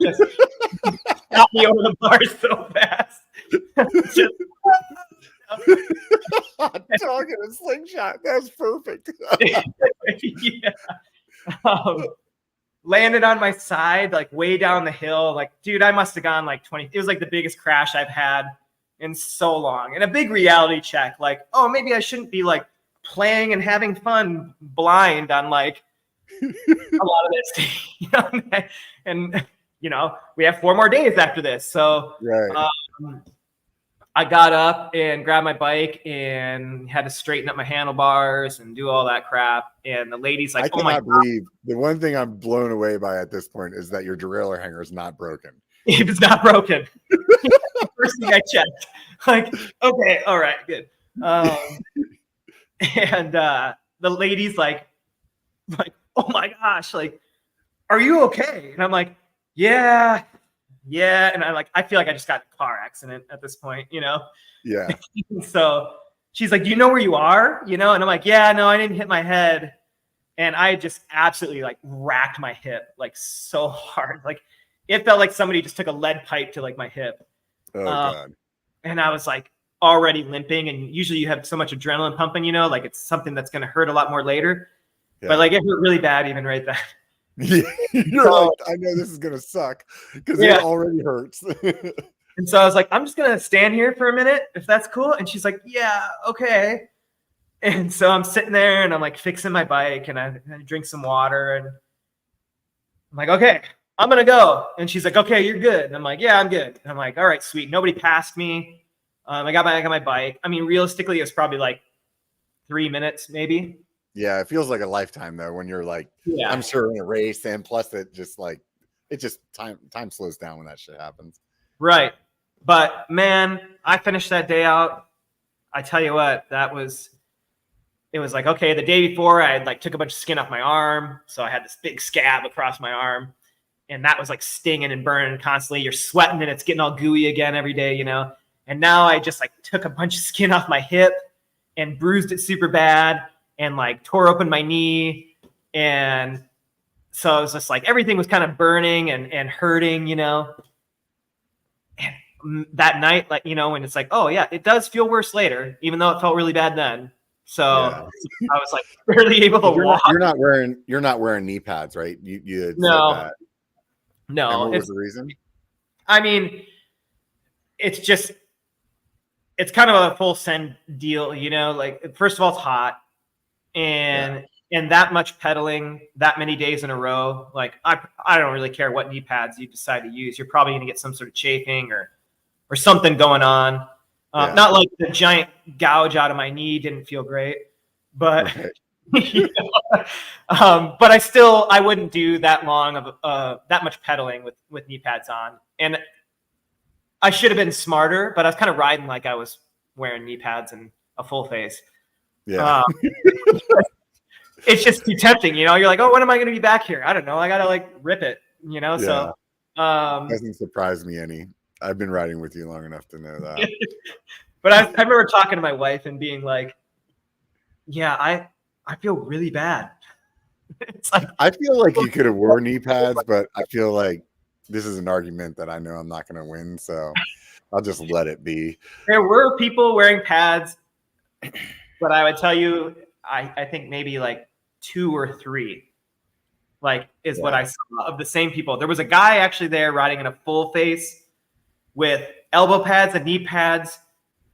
Just got me over the bar so fast. Just, hot dog in a slingshot. That's perfect. Yeah. Landed on my side, like way down the hill. Like, dude, I must have gone like 20. It was like the biggest crash I've had in so long. And a big reality check. Like, oh, maybe I shouldn't be like playing and having fun blind on like a lot of this. You know? And, you know, we have 4 more days after this. So I got up and grabbed my bike and had to straighten up my handlebars and do all that crap. And the lady's like, I cannot believe the one thing I'm blown away by at this point is that your derailleur hanger is not broken. It's not broken. First thing I checked. Like, okay, all right, good. And the lady's like, like, oh my gosh, like, are you okay? And I'm like, yeah. And I feel like I just got in a car accident at this point, Yeah. So she's like, do you know where you are? And I'm like, yeah, no, I didn't hit my head. And I just absolutely like racked my hip like so hard. Like it felt like somebody just took a lead pipe to like my hip. Oh God. And I was like already limping. And usually you have so much adrenaline pumping, like it's something that's going to hurt a lot more later. Yeah. But like it hurt really bad even right then. Yeah, you're like, I know this is gonna suck because it already hurts. And so I was like, I'm just gonna stand here for a minute if that's cool. And she's like, yeah, okay. And so I'm sitting there and I'm like fixing my bike and I drink some water and I'm like, okay, I'm gonna go. And she's like, okay, you're good. And I'm like, yeah, I'm good. And I'm like, all right, sweet. Nobody passed me. I got my bike. I mean, realistically, it was probably like 3 minutes, maybe. Yeah, it feels like a lifetime though when you're like, I'm sure in a race, and plus it just time slows down when that shit happens. Right. But man, I finished that day out. I tell you what, it was like, okay, the day before I like took a bunch of skin off my arm. So I had this big scab across my arm and that was like stinging and burning constantly. You're sweating and it's getting all gooey again every day, And now I just like took a bunch of skin off my hip and bruised it super bad. And like tore open my knee. And so it was just like everything was kind of burning and hurting, And that night, like, when it's like, oh yeah, it does feel worse later, even though it felt really bad then. So I was like barely able to walk. You're not wearing knee pads, right? You had said that. No. And what was the reason? I mean, it's kind of a full send deal, like first of all, it's hot. And that much pedaling that many days in a row, like I don't really care what knee pads you decide to use. You're probably going to get some sort of chafing or something going on. Not like the giant gouge out of my knee didn't feel great, but but I wouldn't do that long of that much pedaling with knee pads on. And I should have been smarter, but I was kind of riding like I was wearing knee pads and a full face. Yeah. It's just too tempting, You're like, oh, when am I going to be back here? I don't know. I got to like rip it, So doesn't surprise me any. I've been riding with you long enough to know that. But I remember talking to my wife and being like, yeah, I feel really bad. It's like I feel like you could have worn knee pads, but I feel like this is an argument that I know I'm not going to win, so I'll just let it be. There were people wearing pads. But I would tell you, I think maybe like 2 or 3, like is what I saw of the same people. There was a guy actually there riding in a full face with elbow pads and knee pads,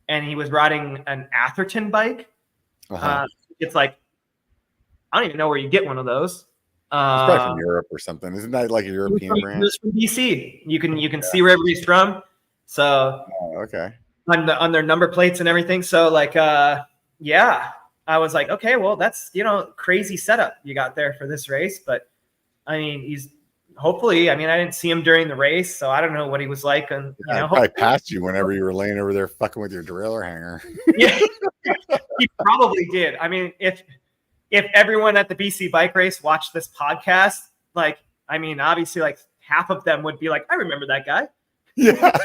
and he was riding an Atherton bike. It's like, I don't even know where you get one of those. It's probably from Europe or something. Isn't that like a European brand? It's from BC. You can see where everybody's from. So okay. On their number plates and everything. So like I was like, okay, well, that's, crazy setup you got there for this race. But I mean, I didn't see him during the race, so I don't know what he was like. And I probably passed you whenever you were laying over there fucking with your derailleur hanger. Yeah, he probably did. I mean, if everyone at the BC bike race watched this podcast, like, I mean, obviously like half of them would be like, I remember that guy. Yeah.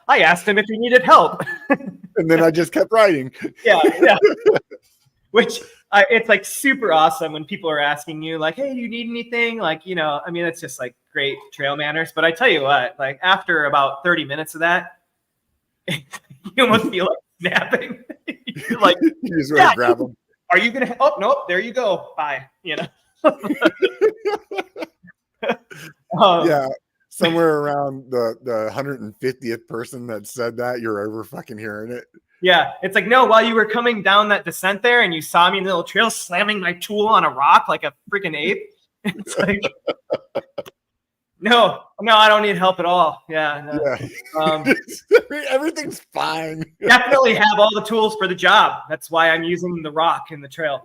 I asked him if he needed help. And then I just kept riding. Yeah. Which it's like super awesome when people are asking you like, hey, do you need anything? Like, it's just like great trail manners. But I tell you what, like after about 30 minutes of that, you almost feel like snapping. You're like, you just want to grab them. Are you going to? Oh, nope. There you go. Bye. Yeah. Somewhere around the 150th person that said that, you're over fucking hearing it. Yeah. It's like, no, while you were coming down that descent there and you saw me in the little trail slamming my tool on a rock like a freaking ape. It's like, no, I don't need help at all. Yeah. No. Everything's fine. Definitely have all the tools for the job. That's why I'm using the rock in the trail.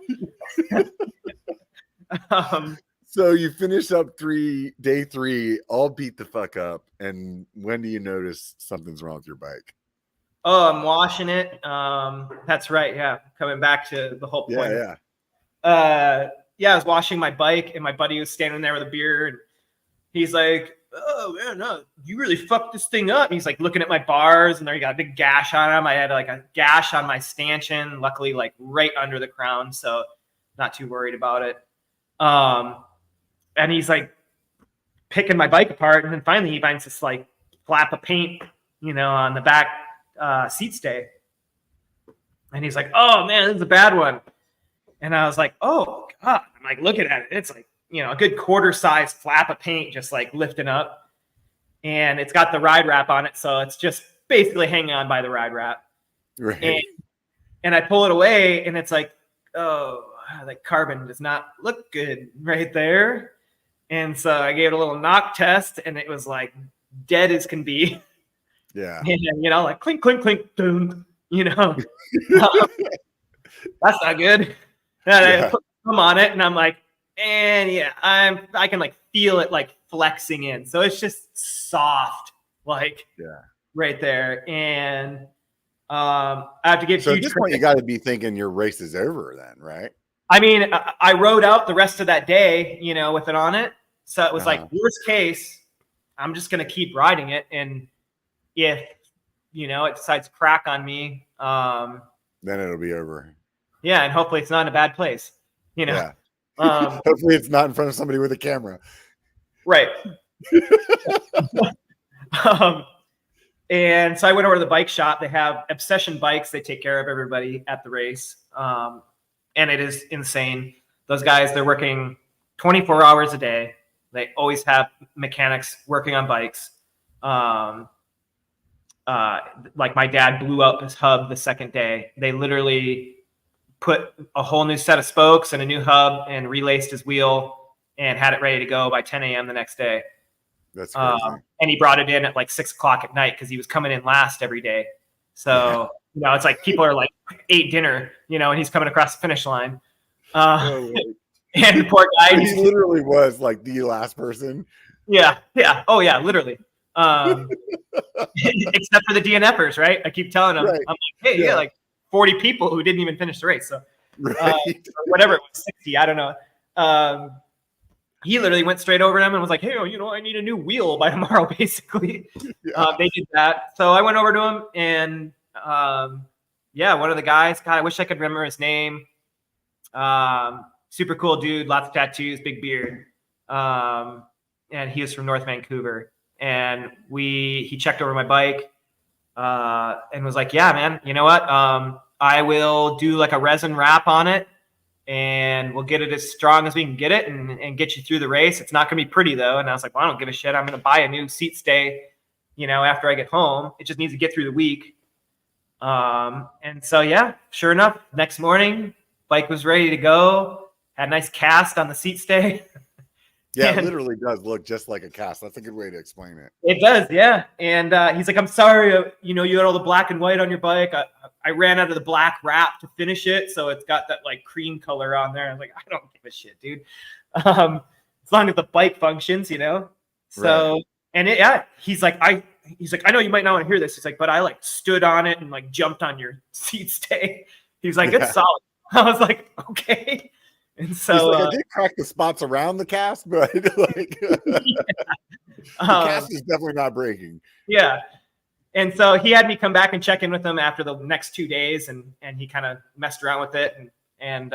So you finish up day 3, all beat the fuck up. And when do you notice something's wrong with your bike? Oh, I'm washing it. That's right. Yeah. Coming back to the whole point. Yeah. I was washing my bike, and my buddy was standing there with a beer, and he's like, "Oh man, no, you really fucked this thing up." And he's like looking at my bars, and there you got a big gash on them. I had like a gash on my stanchion, luckily like right under the crown, so not too worried about it. And he's like picking my bike apart, and then finally he finds this like flap of paint, on the back seat stay, and he's like, "Oh man, this is a bad one." And I was like, "Oh God!" I'm like looking at it. It's like a good quarter-size flap of paint just like lifting up, and it's got the ride wrap on it, so it's just basically hanging on by the ride wrap. Right. And I pull it away, and it's like, oh, like carbon does not look good right there. And so I gave it a little knock test, and it was like dead as can be. Yeah. And like clink, clink, clink, boom. That's not good. And I put some on it, and I'm like, and yeah, I can like feel it like flexing in. So it's just soft, like right there. And I have to give. So at this point, you got to be thinking your race is over, then, right? I mean, I rode out the rest of that day, with it on it. So it was like worst case, I'm just gonna keep riding it, and if it decides to crack on me, then it'll be over. Yeah, and hopefully it's not in a bad place. Yeah. Hopefully it's not in front of somebody with a camera. Right. And so I went over to the bike shop. They have Obsession Bikes. They take care of everybody at the race. And it is insane. Those guys, they're working 24 hours a day. They always have mechanics working on bikes. Like my dad blew up his hub the second day. They literally put a whole new set of spokes and a new hub and relaced his wheel and had it ready to go by 10 a.m. the next day. That's crazy. And he brought it in at like 6 o'clock at night because he was coming in last every day. So, it's like people are like ate dinner, and he's coming across the finish line. And the poor guy. He literally was like the last person. Yeah. Yeah. Oh, yeah, literally. Except for the DNFers, right? I keep telling them, I'm like, hey, like 40 people who didn't even finish the race. So, or whatever it was, 60, I don't know. He literally went straight over to him and was like, hey, I need a new wheel by tomorrow, basically. They did that. So I went over to him, and one of the guys, God, I wish I could remember his name. Super cool dude, lots of tattoos, big beard. And he was from North Vancouver. And he checked over my bike and was like, yeah, man, you know what? I will do like a resin wrap on it, and we'll get it as strong as we can get it and get you through the race. It's not going to be pretty, though. And I was like, well, I don't give a shit. I'm going to buy a new seat stay, after I get home. It just needs to get through the week. And so, sure enough, next morning, bike was ready to go. Had a nice cast on the seat stay. Yeah, it literally does look just like a cast. That's a good way to explain it. It does, yeah. And he's like, I'm sorry, you had all the black and white on your bike. I ran out of the black wrap to finish it, so it's got that like cream color on there. I was like, I don't give a shit, dude. As long as the bike functions, So, right. And he's like, I know you might not want to hear this. He's like, but I like stood on it and like jumped on your seat stay. He's like, it's solid. I was like, okay. And so I did crack the spots around the cast, but like the cast is definitely not breaking. Yeah. And so he had me come back and check in with him after the next 2 days, and he kind of messed around with it and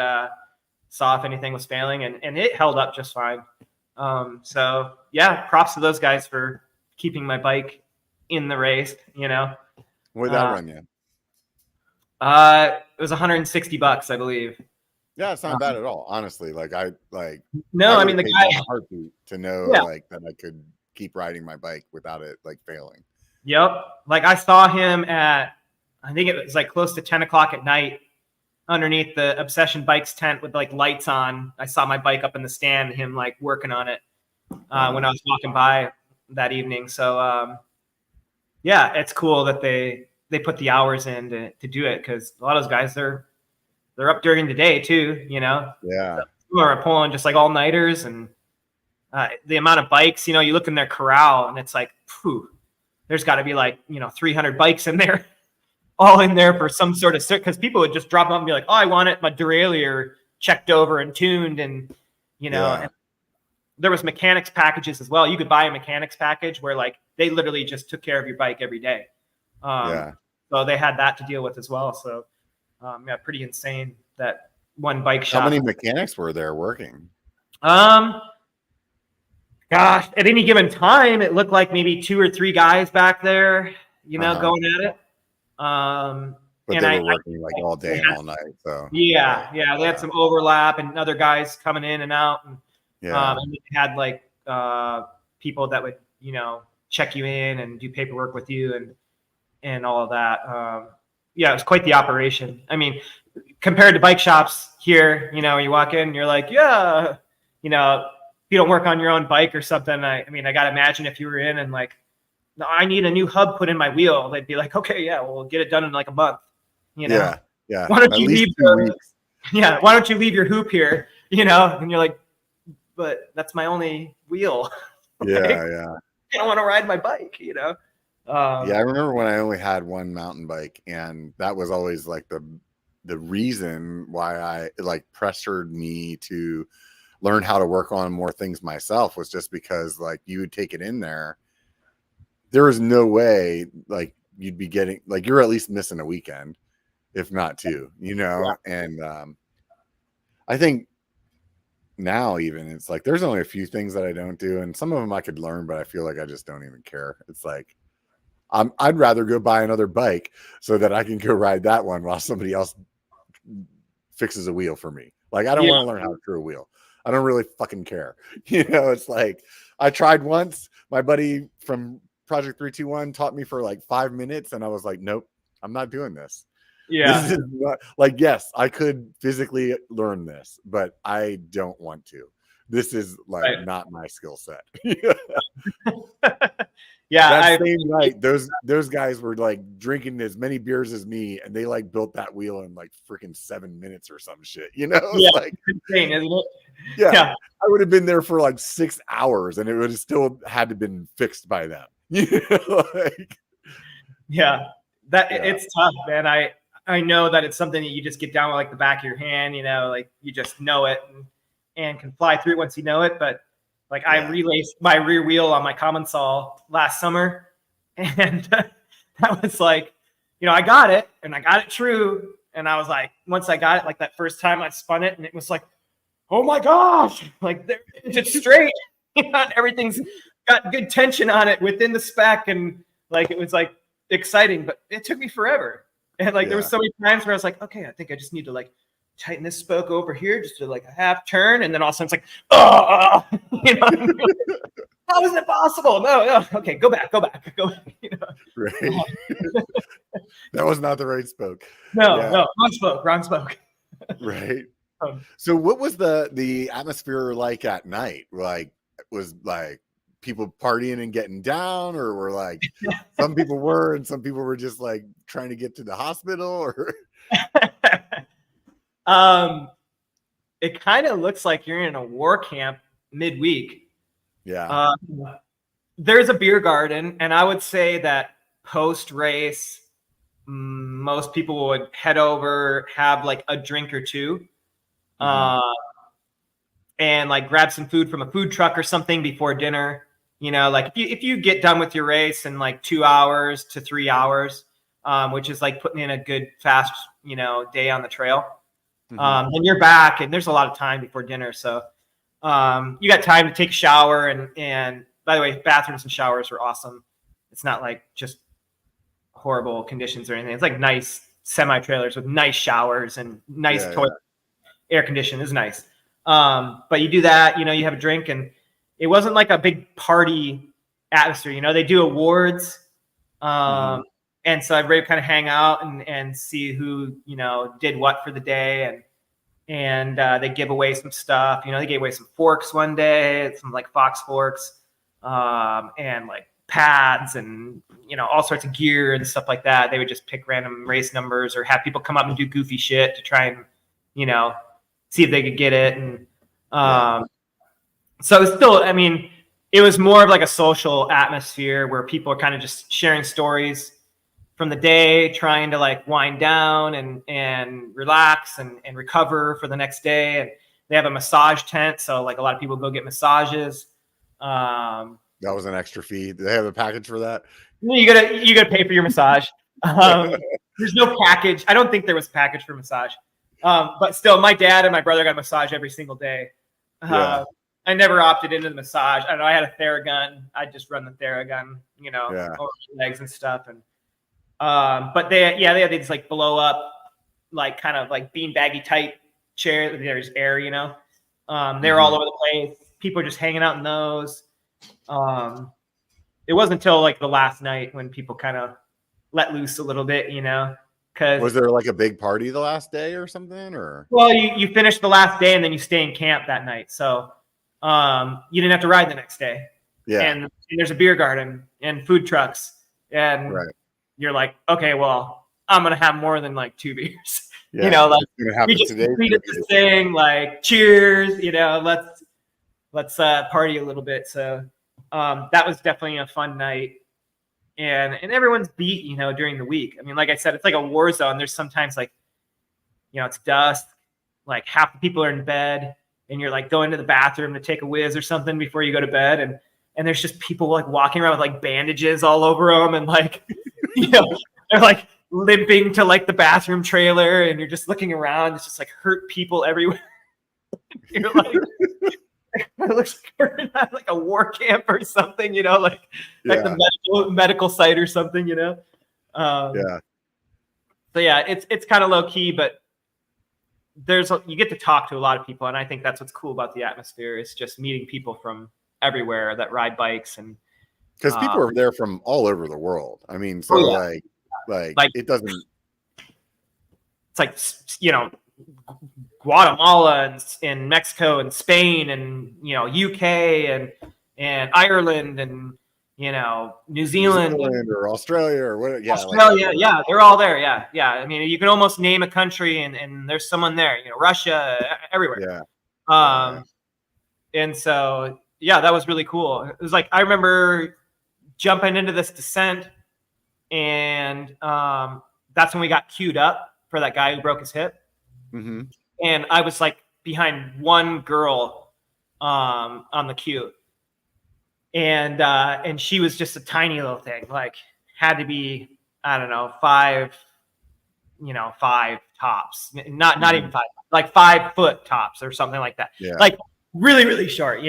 saw if anything was failing, and it held up just fine. So props to those guys for keeping my bike in the race, What did that run you? It was $160, I believe. Yeah, it's not bad at all, honestly. I mean the guy heartbeat to know like that I could keep riding my bike without it like failing. Yep. Like I saw him at, I think it was like close to 10 o'clock at night underneath the Obsession Bikes tent with like lights on. I saw my bike up in the stand and him like working on it when I was walking by that evening. So it's cool that they put the hours in to do it, because a lot of those guys, they're up during the day too, Yeah. Some are pulling just like all-nighters, and the amount of bikes, you look in their corral and it's like, there's got to be like, 300 bikes in there, all in there for some sort of, because people would just drop them up and be like, oh, I want it, my derailleur checked over and tuned, and and there was mechanics packages as well. You could buy a mechanics package where like they literally just took care of your bike every day. So they had that to deal with as well. So pretty insane that one bike shop. How many mechanics were there working? Gosh, at any given time, it looked like maybe 2 or 3 guys back there, going at it. But they were working like all day and all night. So they had some overlap and other guys coming in and out, and they had like people that would check you in and do paperwork with you and all of that. It was quite the operation. I mean, compared to bike shops here, you walk in and you're like, if you don't work on your own bike or something, I got to imagine if you were in and like, no, I need a new hub put in my wheel. They'd be like, okay, we'll get it done in like a month. Yeah. Why don't you leave? Why don't you leave your hoop here? And you're like, but that's my only wheel. I don't want to ride my bike. I remember when I only had one mountain bike, and that was always like the reason why I like pressured me to learn how to work on more things myself, was just because like you would take it in there. There was no way like you'd be getting like, you're at least missing a weekend, if not 2, and I think now even it's like there's only a few things that I don't do, and some of them I could learn, but I feel like I just don't even care. It's like I'd rather go buy another bike so that I can go ride that one while somebody else fixes a wheel for me. Like I don't want to learn how to screw a wheel. I don't really fucking care. It's like I tried once. My buddy from Project 321 taught me for like 5 minutes, and I was like, nope, I'm not doing this. This is not, like, yes, I could physically learn this, but I don't want to. This is like not my skill set. That same night, those guys were like drinking as many beers as me, and they like built that wheel in like freaking 7 minutes or some shit. Like insane, isn't it? I would have been there for like 6 hours, and it would have still had to been fixed by them. It's tough, man. I know that it's something that you just get down with like the back of your hand. Like you just know it and can fly through it once you know it, but. Like I relaced my rear wheel on my common saw last summer, and that was like, I got it and I got it true. And I was like, once I got it, like that first time I spun it, and it was like, oh my gosh, like it's straight. Everything's got good tension on it within the spec. And like, it was like exciting, but it took me forever. And like, there was so many times where I was like, okay, I think I just need to like tighten this spoke over here just to like a half turn, and then all of a sudden it's like, how is it possible? No, okay, go back. Right. That was not the right spoke. No, wrong spoke. Right. So what was the atmosphere like at night? Like, was like people partying and getting down, or were like some people were and some people were just like trying to get to the hospital, or it kind of looks like you're in a war camp midweek. There's a beer garden, and I would say that post race, most people would head over, have like a drink or two, and like grab some food from a food truck or something before dinner. Like if you get done with your race in like 2 hours to 3 hours, which is like putting in a good fast, day on the trail. Then you're back, and there's a lot of time before dinner. So you got time to take a shower. And by the way, bathrooms and showers are awesome. It's not like just horrible conditions or anything. It's like nice semi-trailers with nice showers and nice toilet. Air conditioning is nice. But you do that, you have a drink, and it wasn't like a big party atmosphere. They do awards. And so everybody kind of hang out and see who, did what for the day. And they give away some stuff. They gave away some forks one day, some like Fox forks, and like pads and, all sorts of gear and stuff like that. They would just pick random race numbers or have people come up and do goofy shit to try and, see if they could get it. And so it's still, it was more of like a social atmosphere where people are kind of just sharing stories from the day, trying to like wind down and relax and recover for the next day. And they have a massage tent, so like a lot of people go get massages. That was an extra fee. Do they have a package for that? You gotta pay for your massage. There's no package. I don't think there was a package for massage. But still, my dad and my brother got a massage every single day. I never opted into the massage. I know I had a Theragun. I'd just run the Theragun, over the legs and stuff. And but they had these like blow up, like kind of like beanbaggy type chair. There's air, they're all over the place. People are just hanging out in those. It wasn't until like the last night when people kind of let loose a little bit, because was there like a big party the last day or something, or? Well, you finish the last day and then you stay in camp that night. So you didn't have to ride the next day. Yeah. And there's a beer garden and food trucks. And you're like, okay, well, I'm going to have more than like 2 beers. Yeah. We just completed this thing, like, cheers, let's party a little bit. So that was definitely a fun night. And everyone's beat, during the week. I mean, like I said, it's like a war zone. There's sometimes like, it's dusk, like half the people are in bed and you're like going to the bathroom to take a whiz or something before you go to bed. And there's just people like walking around with like bandages all over them. And like, they're like limping to like the bathroom trailer and you're just looking around. It's just like hurt people everywhere. You're like, it looks like a war camp or something, like the medical site or something, So yeah, it's kind of low key, but you get to talk to a lot of people, and I think that's what's cool about the atmosphere is just meeting people from everywhere that ride bikes, and because people are there from all over the world. I mean, so like it doesn't. It's like Guatemala and Mexico and Spain and UK and Ireland and New Zealand or Australia or what? Yeah, Australia, they're all there. Yeah. I mean, you can almost name a country and there's someone there. Russia, everywhere. Yeah. And so that was really cool. It was like I remember jumping into this descent, and that's when we got queued up for that guy who broke his hip. Mm-hmm. And I was like behind one girl on the queue. And she was just a tiny little thing, like had to be, I don't know, 5 tops, not even 5, like 5 foot tops or something like that. Yeah. Like really, really short, and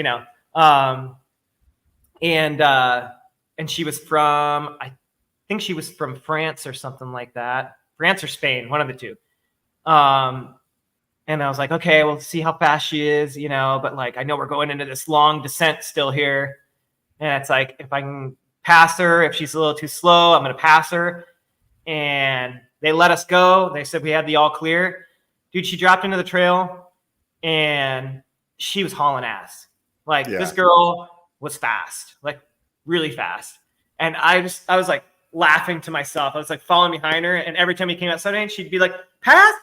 she was I think she was from France or something like that. France or Spain, one of the two. And I was like, okay, we'll see how fast she is, but like, I know we're going into this long descent still here. And it's like, if I can pass her, if she's a little too slow, I'm going to pass her. And they let us go. They said we had the all clear. Dude, she dropped into the trail and she was hauling ass. Like this girl was fast, like really fast. And I was like laughing to myself. I was like following behind her. And every time we came outside, she'd be like, pass.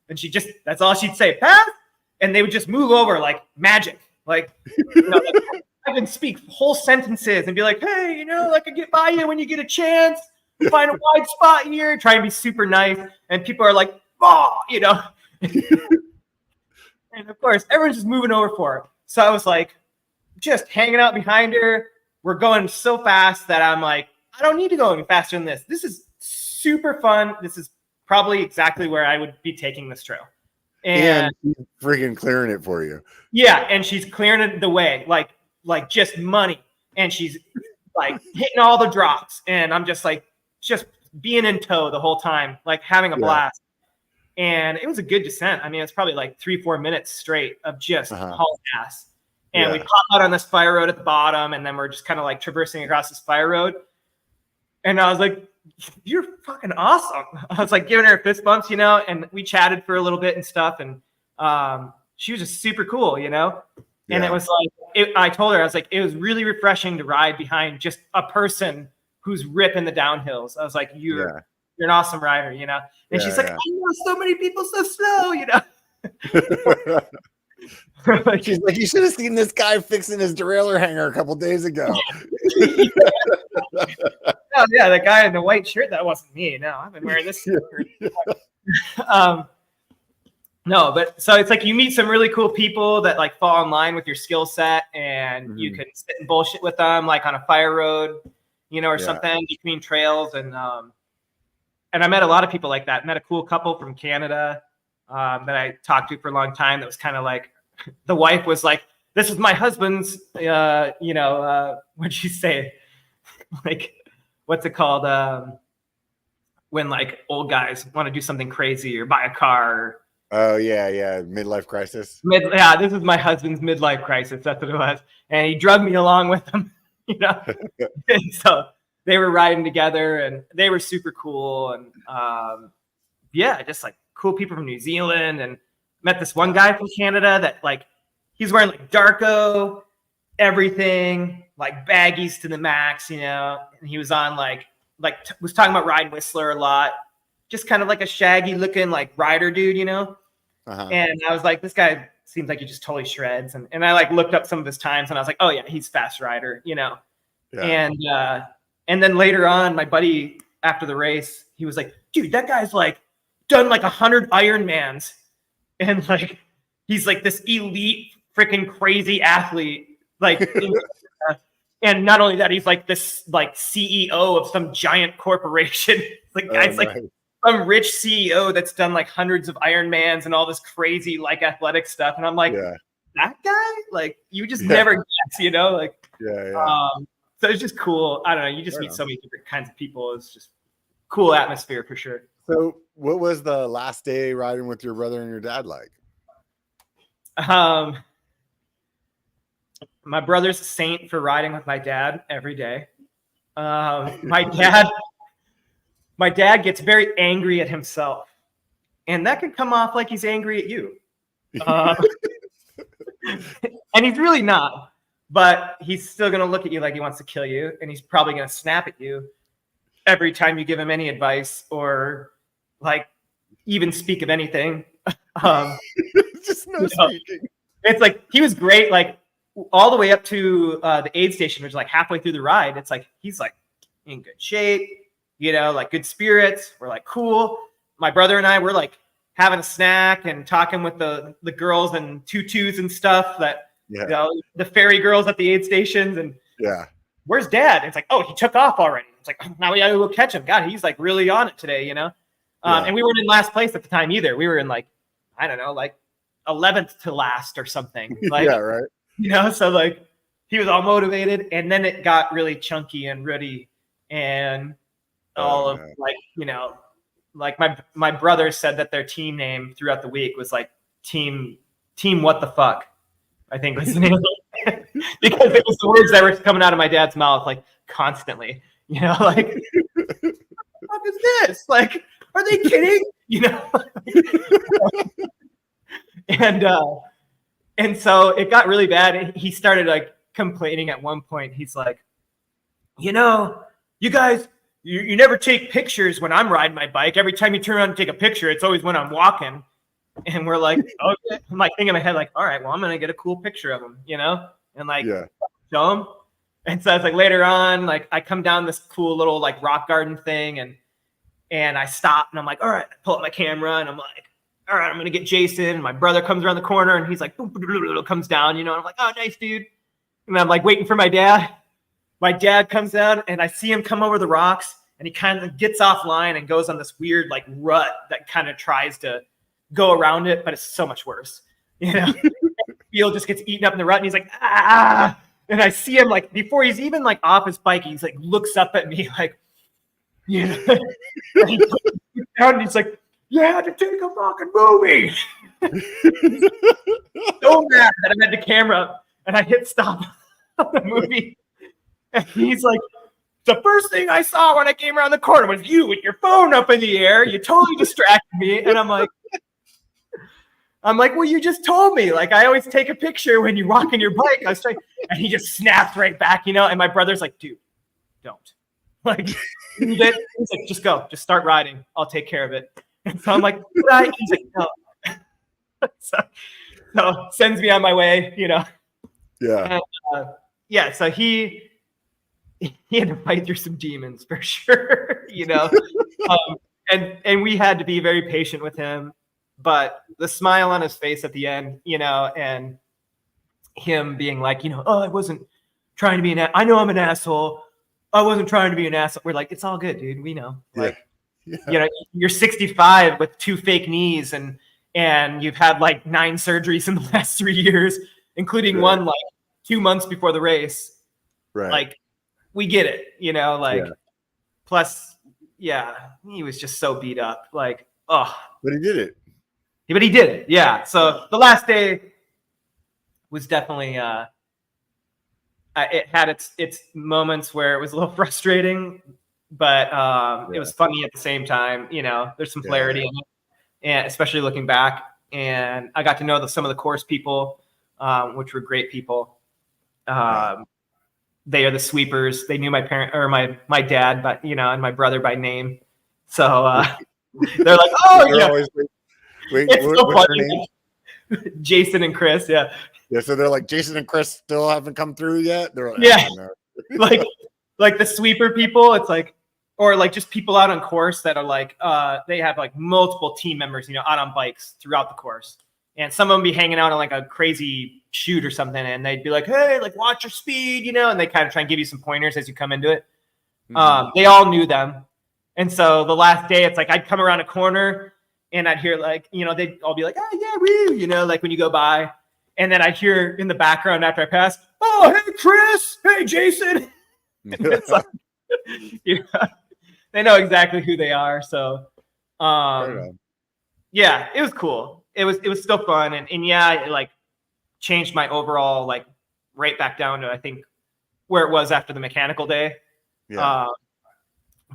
And that's all she'd say, pass. And they would just move over like magic. Like, I can speak whole sentences and be like, hey, I can get by you when you get a chance. Find a wide spot here. Try and be super nice. And people are like, oh, And of course, everyone's just moving over for her. So I was like, just hanging out behind her. We're going so fast that I'm like, I don't need to go any faster than this. This is super fun. This is probably exactly where I would be taking this trail. And she's freaking clearing it for you. Yeah, and she's clearing it the way, like just money. And she's like hitting all the drops. And I'm just like, just being in tow the whole time, like having a blast. And it was a good descent. I mean, it's probably like 3-4 minutes straight of just hauling ass. And we pop out on this fire road at the bottom, and then we're just kind of like traversing across this fire road. And I was like, you're fucking awesome. I was like giving her fist bumps, and we chatted for a little bit and stuff. And she was just super cool, And it was like, I told her, I was like, it was really refreshing to ride behind just a person who's ripping the downhills. I was like, you're an awesome rider, And she's like, I know so many people so slow, She's like, you should have seen this guy fixing his derailleur hanger a couple days ago. oh yeah, the guy in the white shirt, that wasn't me. No, I've been wearing this shirt. No, but so it's like you meet some really cool people that like fall in line with your skill set, and you can sit and bullshit with them, like on a fire road, or something between trails. And I met a lot of people like that. Met a cool couple from Canada that I talked to for a long time. That was kind of like, the wife was like, "This is my husband's," what'd you say? Like, what's it called? When like old guys want to do something crazy or buy a car. Or, oh yeah, midlife crisis. This is my husband's midlife crisis. That's what it was, and he drugged me along with him. And so they were riding together, and they were super cool, and just like cool people from New Zealand, and met this one guy from Canada that like he's wearing like Darko, everything like baggies to the max, and he was on was talking about riding Whistler a lot. Just kind of like a shaggy looking like rider dude, And I was like, this guy seems like he just totally shreds. And I like looked up some of his times, and I was like, oh yeah, he's fast rider, Yeah. And then later on, my buddy after the race, he was like, dude, that guy's like done like 100 Ironmans, and like he's like this elite freaking crazy athlete, like. And not only that, he's like this like CEO of some giant corporation. Like guy's like some rich CEO that's done like hundreds of Ironmans and all this crazy like athletic stuff. And I'm like, that guy, like you just never guess, like, so it's just cool. I don't know. You just meet so many different kinds of people. It's just cool atmosphere for sure. So what was the last day riding with your brother and your dad like? My brother's a saint for riding with my dad every day. My dad gets very angry at himself, and that can come off like he's angry at you. And he's really not, but he's still going to look at you like he wants to kill you, and he's probably going to snap at you every time you give him any advice or like even speak of anything. Just no speaking. It's like he was great, like all the way up to the aid station, which is like halfway through the ride. It's like he's like in good shape, like good spirits. We're like cool. My brother and I were like having a snack and talking with the girls and tutus and stuff that the ferry girls at the aid stations. And where's Dad? And it's like, oh, he took off already. It's like, now we gotta go catch him. God, he's like really on it today, And we weren't in last place at the time either. We were in like, I don't know, like 11th to last or something. Like, right. So like he was all motivated, and then it got really chunky and ruddy, and like my brother said that their team name throughout the week was like team what the fuck, I think was the name. Because it was the words that were coming out of my dad's mouth like constantly, like what the fuck is this? Like, are they kidding? And so it got really bad. And he started like complaining at one point. He's like, you guys, you never take pictures when I'm riding my bike. Every time you turn around and take a picture, it's always when I'm walking. And we're like, okay. I'm like thinking in my head, like, all right, well, I'm going to get a cool picture of him, and like show him. And so it's like later on, like I come down this cool little like rock garden thing, and I stop, and I'm like, all right, I pull up my camera, and I'm like, all right, I'm going to get Jason. And my brother comes around the corner, and he's like, comes down, and I'm like, oh, nice, dude. And I'm like waiting for my dad. My dad comes down, and I see him come over the rocks, and he kind of gets offline and goes on this weird like rut that kind of tries to go around it, but it's so much worse. Field just gets eaten up in the rut, and he's like, ah. And I see him like before he's even like off his bike, he's like looks up at me like, and he puts down, and he's like, you had to take a fucking movie. So mad that I had the camera and I hit stop on the movie. And he's like, the first thing I saw when I came around the corner was you with your phone up in the air. You totally distracted me. And I'm like, well, you just told me. Like, I always take a picture when you're walking your bike. I was trying, and he just snapped right back, And my brother's like, dude, don't. Like, he's like, just go. Just start riding. I'll take care of it. And so I'm like, right. He's like, no. so sends me on my way, Yeah. And, so he he had to fight through some demons for sure, and we had to be very patient with him, but the smile on his face at the end, and him being like, oh, I wasn't trying to be I know I'm an asshole. I wasn't trying to be an asshole. We're like, it's all good, dude. We know. Like, you're 65 with 2 fake knees and you've had like 9 surgeries in the last 3 years, including one like 2 months before the race. Right. Like, we get it, plus, he was just so beat up. Like, oh. But he did it. But he did it. Yeah. So the last day was definitely, it had its moments where it was a little frustrating, but it was funny at the same time. There's some clarity in it, and especially looking back. And I got to know some of the course people, which were great people. They are the sweepers. They knew my parent or my dad, but and my brother by name. So they're like, "Oh, yeah." Wait, it's so what's funny. their name? Jason and Chris. Yeah. Yeah. So they're like, Jason and Chris still haven't come through yet. They're like, yeah. Oh, no. like the sweeper people. It's like, or like just people out on course that are like, they have like multiple team members, out on bikes throughout the course. And some of them be hanging out on like a crazy shoot or something. And they'd be like, hey, like watch your speed, and they kind of try and give you some pointers as you come into it. Mm-hmm. They all knew them. And so the last day, it's like, I'd come around a corner and I'd hear like, they'd all be like, oh yeah, woo, like when you go by. And then I'd hear in the background after I pass, oh, hey, Chris, hey, Jason. And it's like, they know exactly who they are. So, it was cool. It was still fun. And it like changed my overall, like right back down to, I think, where it was after the mechanical day. Yeah.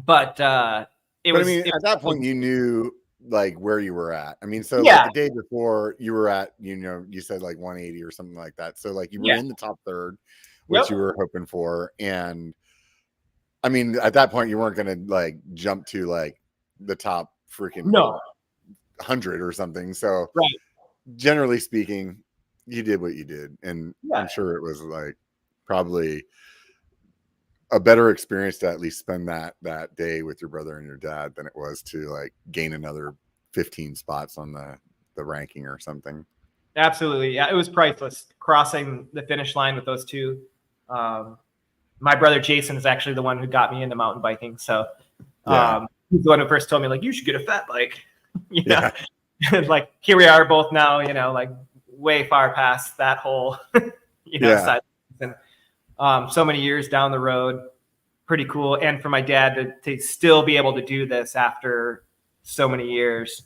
But at that point you knew like where you were at. I mean, so like, the day before you were at, you said like 180 or something like that. So like you were in the top third, which you were hoping for. And I mean, at that point you weren't going to like jump to like the top freaking 100 or something. So generally speaking, you did what you did. And I'm sure it was like probably a better experience to at least spend that day with your brother and your dad than it was to like gain another 15 spots on the ranking or something. Absolutely. Yeah. It was priceless crossing the finish line with those two. My brother Jason is actually the one who got me into mountain biking. So he's the one who first told me like, you should get a fat bike. And like here we are both now, like way far past that whole side. And so many years down the road, pretty cool. And for my dad to still be able to do this after so many years,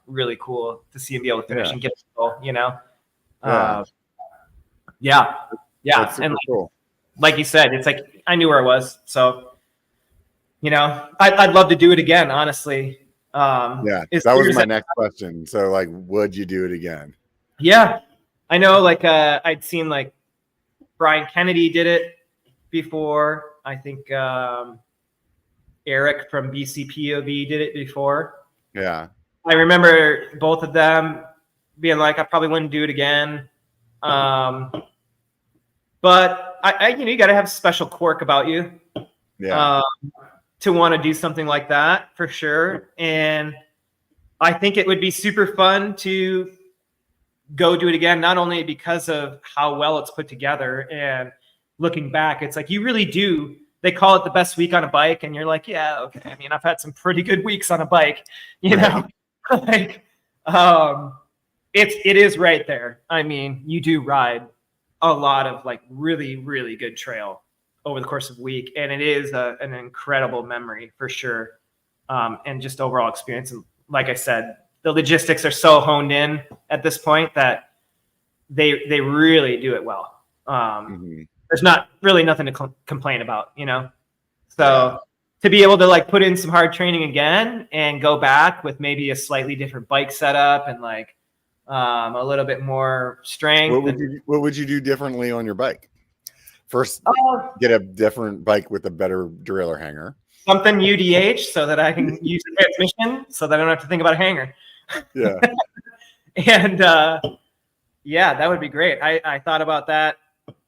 really cool to see him be able to finish and get a goal, And cool. Like you said, it's like I knew where I was. So, I'd love to do it again, honestly. That was my next question. So like, would you do it again? Yeah. I know like I'd seen like Brian Kennedy did it before. I think Eric from BCPOV did it before. Yeah. I remember both of them being like, I probably wouldn't do it again. But I you got to have a special quirk about you. Yeah. To want to do something like that for sure. And I think it would be super fun to go do it again, not only because of how well it's put together and looking back, it's like you really do. They call it the best week on a bike, and you're like, yeah, okay. I mean, I've had some pretty good weeks on a bike, like it is right there. I mean, you do ride a lot of like really, really good trail over the course of a week, and it is an incredible memory for sure, and just overall experience. And like I said, the logistics are so honed in at this point that they really do it well. There's not really nothing to complain about, So to be able to like put in some hard training again and go back with maybe a slightly different bike setup and like a little bit more strength. What would you do differently on your bike? First, get a different bike with a better derailleur hanger. Something UDH so that I can use the transmission so that I don't have to think about a hanger. Yeah. And that would be great. I thought about that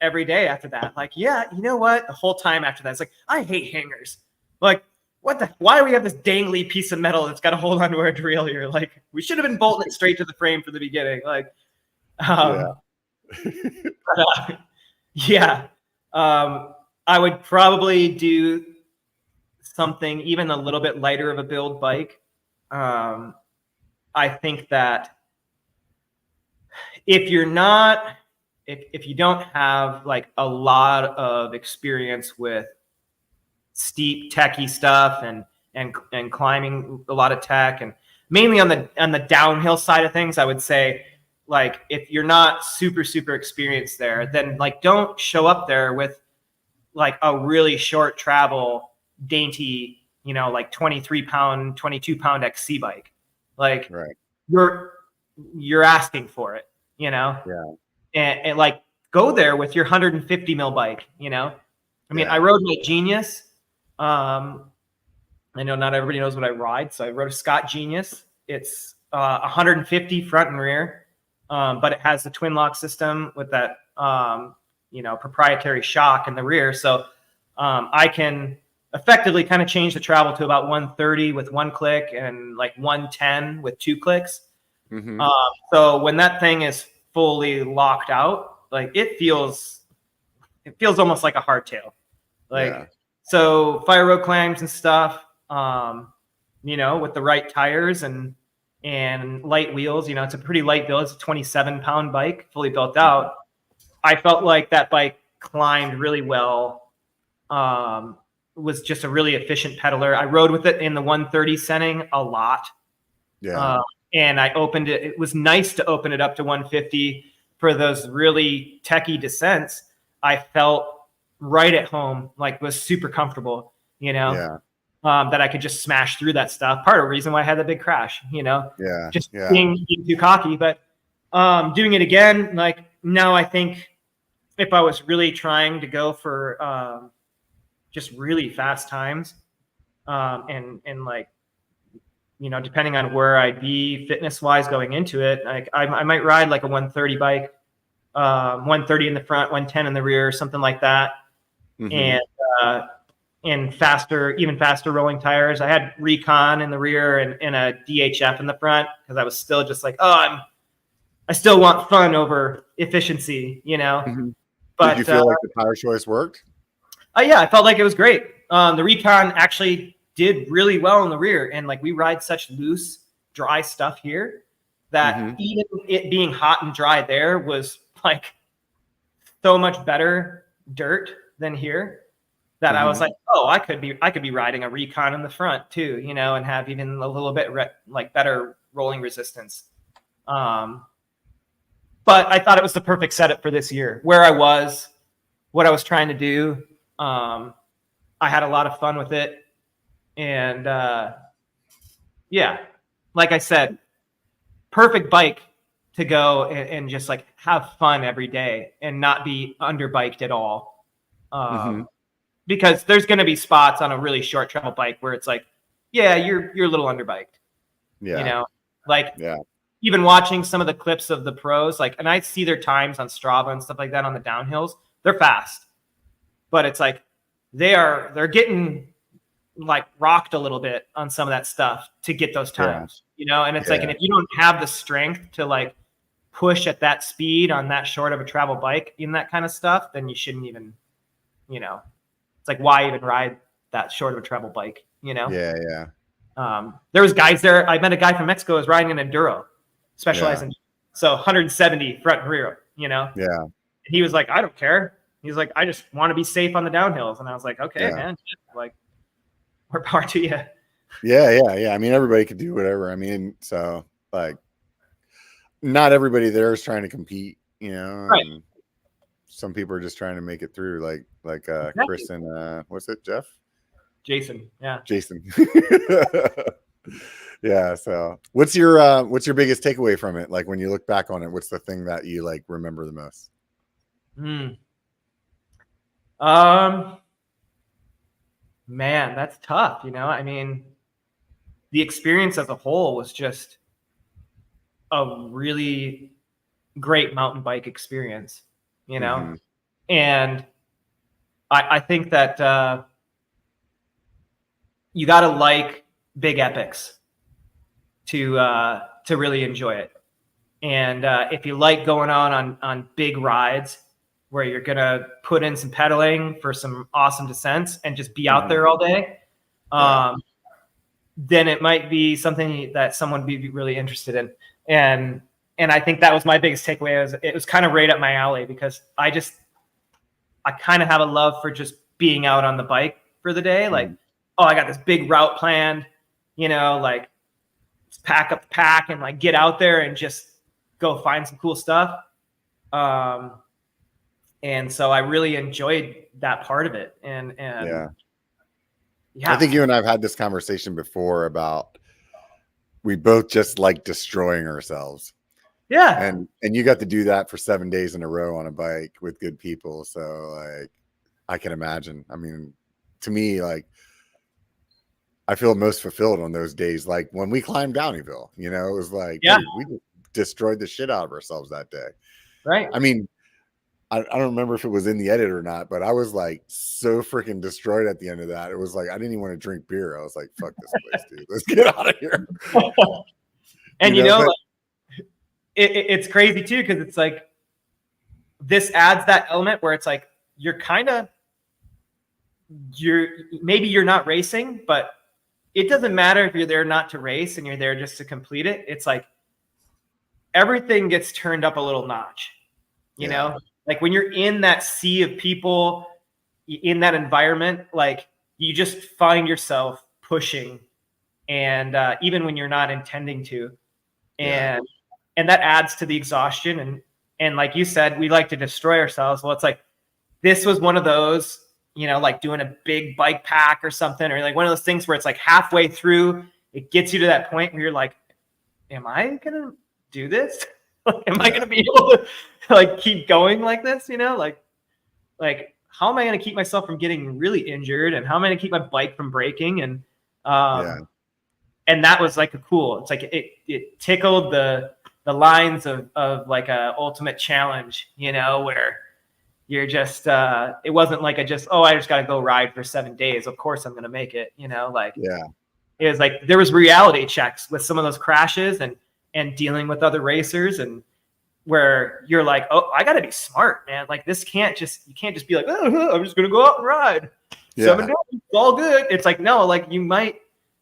every day after that. Like, yeah, you know what? The whole time after that, it's like, I hate hangers. Like, why do we have this dangly piece of metal that's got to hold onto our derailleur? Like, we should have been bolting it straight to the frame from the beginning. Like, yeah. I would probably do something even a little bit lighter of a build bike. I think that if you don't have like a lot of experience with steep techie stuff and climbing a lot of tech, and mainly on the downhill side of things, I would say, like, if you're not super experienced there, then like don't show up there with like a really short travel dainty, like 23 pound 22 pound XC bike. Like, right. you're asking for it, Yeah. And like, go there with your 150 mil bike, I mean, I rode my Genius. I know not everybody knows what I ride, so I rode a Scott Genius. It's 150 front and rear, but it has the twin lock system with that proprietary shock in the rear. So I can effectively kind of change the travel to about 130 with one click and like 110 with two clicks. Mm-hmm. So when that thing is fully locked out, like it feels almost like a hardtail. Like, so fire road climbs and stuff, with the right tires and light wheels, it's a pretty light build. It's a 27 pound bike, fully built out. I felt like that bike climbed really well. Was just a really efficient pedaler. I rode with it in the 130 setting a lot. Yeah. And I opened it. It was nice to open it up to 150 for those really techie descents. I felt right at home, like was super comfortable, that I could just smash through that stuff. Part of the reason why I had that big crash, being too cocky, but doing it again, like now I think if I was really trying to go for just really fast times, and like, depending on where I'd be fitness wise going into it, like I might ride like a 130 bike, 130 in the front, 110 in the rear, something like that. Mm-hmm. And even faster rolling tires. I had Recon in the rear and a DHF in the front, because I was still just like, I still want fun over efficiency, Mm-hmm. But did you feel like the tire choice worked? Yeah, I felt like it was great. The Recon actually did really well in the rear, and like we ride such loose, dry stuff here that even it being hot and dry there was like so much better dirt than here, that I was like, I could be riding a Recon in the front too, and have even a little bit like better rolling resistance. But I thought it was the perfect setup for this year, where I was, what I was trying to do. I had a lot of fun with it. And like I said, perfect bike to go and just like have fun every day and not be underbiked at all. Because there's going to be spots on a really short travel bike where it's like, you're a little underbiked. Even watching some of the clips of the pros, like, and I see their times on Strava and stuff like that on the downhills, they're fast, but it's like they're getting like rocked a little bit on some of that stuff to get those times, and it's like, and if you don't have the strength to like push at that speed on that short of a travel bike in that kind of stuff, then you shouldn't even, it's like, why even ride that short of a travel bike, There was guys there. I met a guy from Mexico who was riding an Enduro, specializing. So 170 front and rear, And he was like, I don't care. He's like, I just want to be safe on the downhills. And I was like, okay, man, like, more power to you. Yeah. I mean, everybody could do whatever. I mean, so like, not everybody there is trying to compete, Right. And some people are just trying to make it through, like Exactly. Chris and what's it, Jeff? Jason. Yeah. So what's your biggest takeaway from it? Like when you look back on it, what's the thing that you like remember the most? Man, that's tough. I mean, the experience as a whole was just a really great mountain bike experience, And I think that you got to like big epics to really enjoy it. And if you like going on big rides where you're going to put in some pedaling for some awesome descents and just be out there all day, then it might be something that someone would be really interested in. And I think that was my biggest takeaway. It was kind of right up my alley, because I kind of have a love for just being out on the bike for the day. Like, oh, I got this big route planned, like pack up the pack and like get out there and just go find some cool stuff. And so I really enjoyed that part of it. And yeah, I think you and I've had this conversation before about, we both just like destroying ourselves. Yeah. And you got to do that for 7 days in a row on a bike with good people. So like, I can imagine. I mean, to me, like, I feel most fulfilled on those days. Like when we climbed Downeyville, it was like, dude, we destroyed the shit out of ourselves that day. Right. I mean, I don't remember if it was in the edit or not, but I was like so freaking destroyed at the end of that. It was like, I didn't even want to drink beer. I was like, fuck this place, dude. Let's get out of here. And it's crazy too, because it's like, this adds that element where it's like, maybe you're not racing, but it doesn't matter if you're there not to race and you're there just to complete it. It's like everything gets turned up a little notch, you know? Like when you're in that sea of people, in that environment, like you just find yourself pushing, and even when you're not intending to, and that adds to the exhaustion. And like you said, we like to destroy ourselves. Well, it's like, this was one of those, like doing a big bike pack or something, or like one of those things where it's like halfway through, it gets you to that point where you're like, am I going to do this? Am I going to be able to like keep going like this? Like how am I going to keep myself from getting really injured, and how am I going to keep my bike from breaking? And that was like it's like it tickled the lines of like a ultimate challenge, where you're just it wasn't like I just got to go ride for 7 days. Of course I'm going to make it, it was like there was reality checks with some of those crashes and dealing with other racers, and where you're like, oh, I got to be smart, man. Like you can't just be like, oh, I'm just going to go out and ride 7 days. It's all good. It's like, no, like you might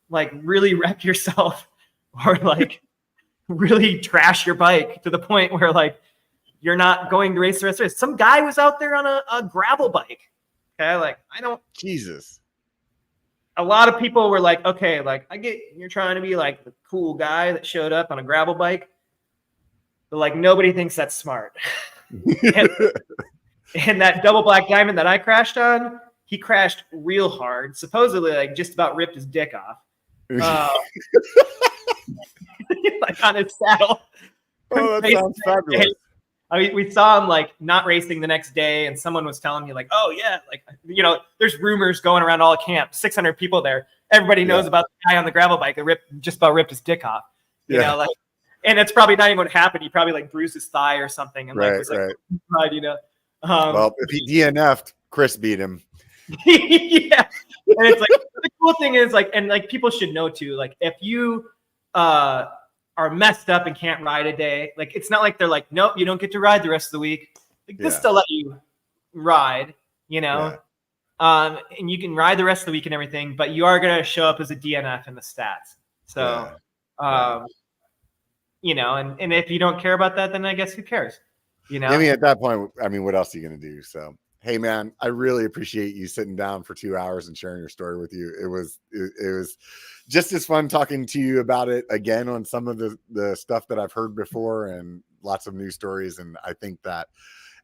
like really wreck yourself or like really trash your bike to the point where like you're not going to race the rest of it. Some guy was out there on a gravel bike. Okay. Like Jesus. A lot of people were like, okay, like I get you're trying to be like the cool guy that showed up on a gravel bike, but like nobody thinks that's smart. and that double black diamond that I crashed on, he crashed real hard. Supposedly like just about ripped his dick off. Like on his saddle. Oh, that sounds fabulous. I mean, we saw him like not racing the next day, and someone was telling me like, oh yeah, like, there's rumors going around all camp, 600 people there. Everybody knows about the guy on the gravel bike that just about ripped his dick off, like, and it's probably not even what happened. He probably like bruised his thigh or something. And was like, well, if he DNF'd, Chris beat him. Yeah. And it's like, the cool thing is like, and like people should know too, like if you, are messed up and can't ride a day, like it's not like they're like, nope, you don't get to ride the rest of the week. Like this still let you ride, and you can ride the rest of the week and everything, but you are gonna show up as a DNF in the stats. So and if you don't care about that, then I guess who cares? I mean, at that point, I mean, what else are you gonna do? So hey man, I really appreciate you sitting down for 2 hours and sharing your story with you. It was just as fun talking to you about it again on some of the stuff that I've heard before, and lots of new stories. And I think that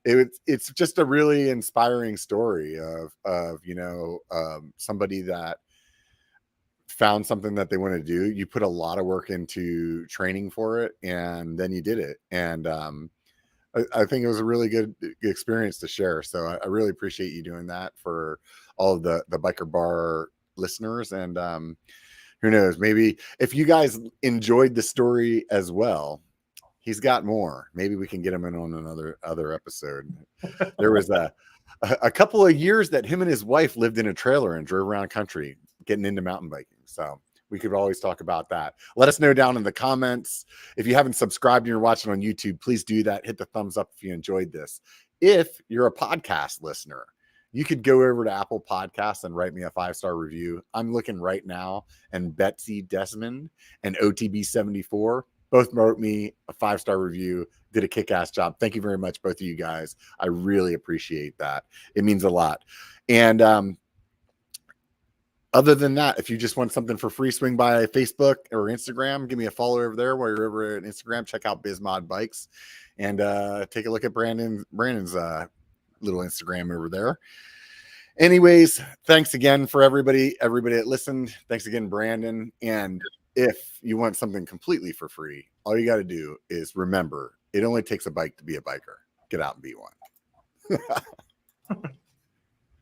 it's just a really inspiring story of somebody that found something that they want to do. You put a lot of work into training for it, and then you did it. And I think it was a really good experience to share. So I really appreciate you doing that for all of the BYKER Bar listeners. And who knows, maybe if you guys enjoyed the story as well, He's got more. Maybe we can get him in on other episode. There was a couple of years that him and his wife lived in a trailer and drove around country getting into mountain biking. So we could always talk about that. Let us know down in the comments. If you haven't subscribed and you're watching on YouTube, please do that. Hit the thumbs up if you enjoyed this. If you're a podcast listener, you could go over to Apple Podcasts and write me a 5-star review. I'm looking right now, and Betsy Desmond and OTB74 both wrote me a 5-star review, did a kick-ass job. Thank you very much, both of you guys. I really appreciate that. It means a lot. And other than that, if you just want something for free, swing by Facebook or Instagram. Give me a follow over there while you're over at Instagram. Check out BizMod Bikes and take a look at Brandon's little Instagram over there. Anyways, thanks again for everybody that listened. Thanks again, Brandon. And if you want something completely for free, all you got to do is remember, it only takes a bike to be a biker. Get out and be one.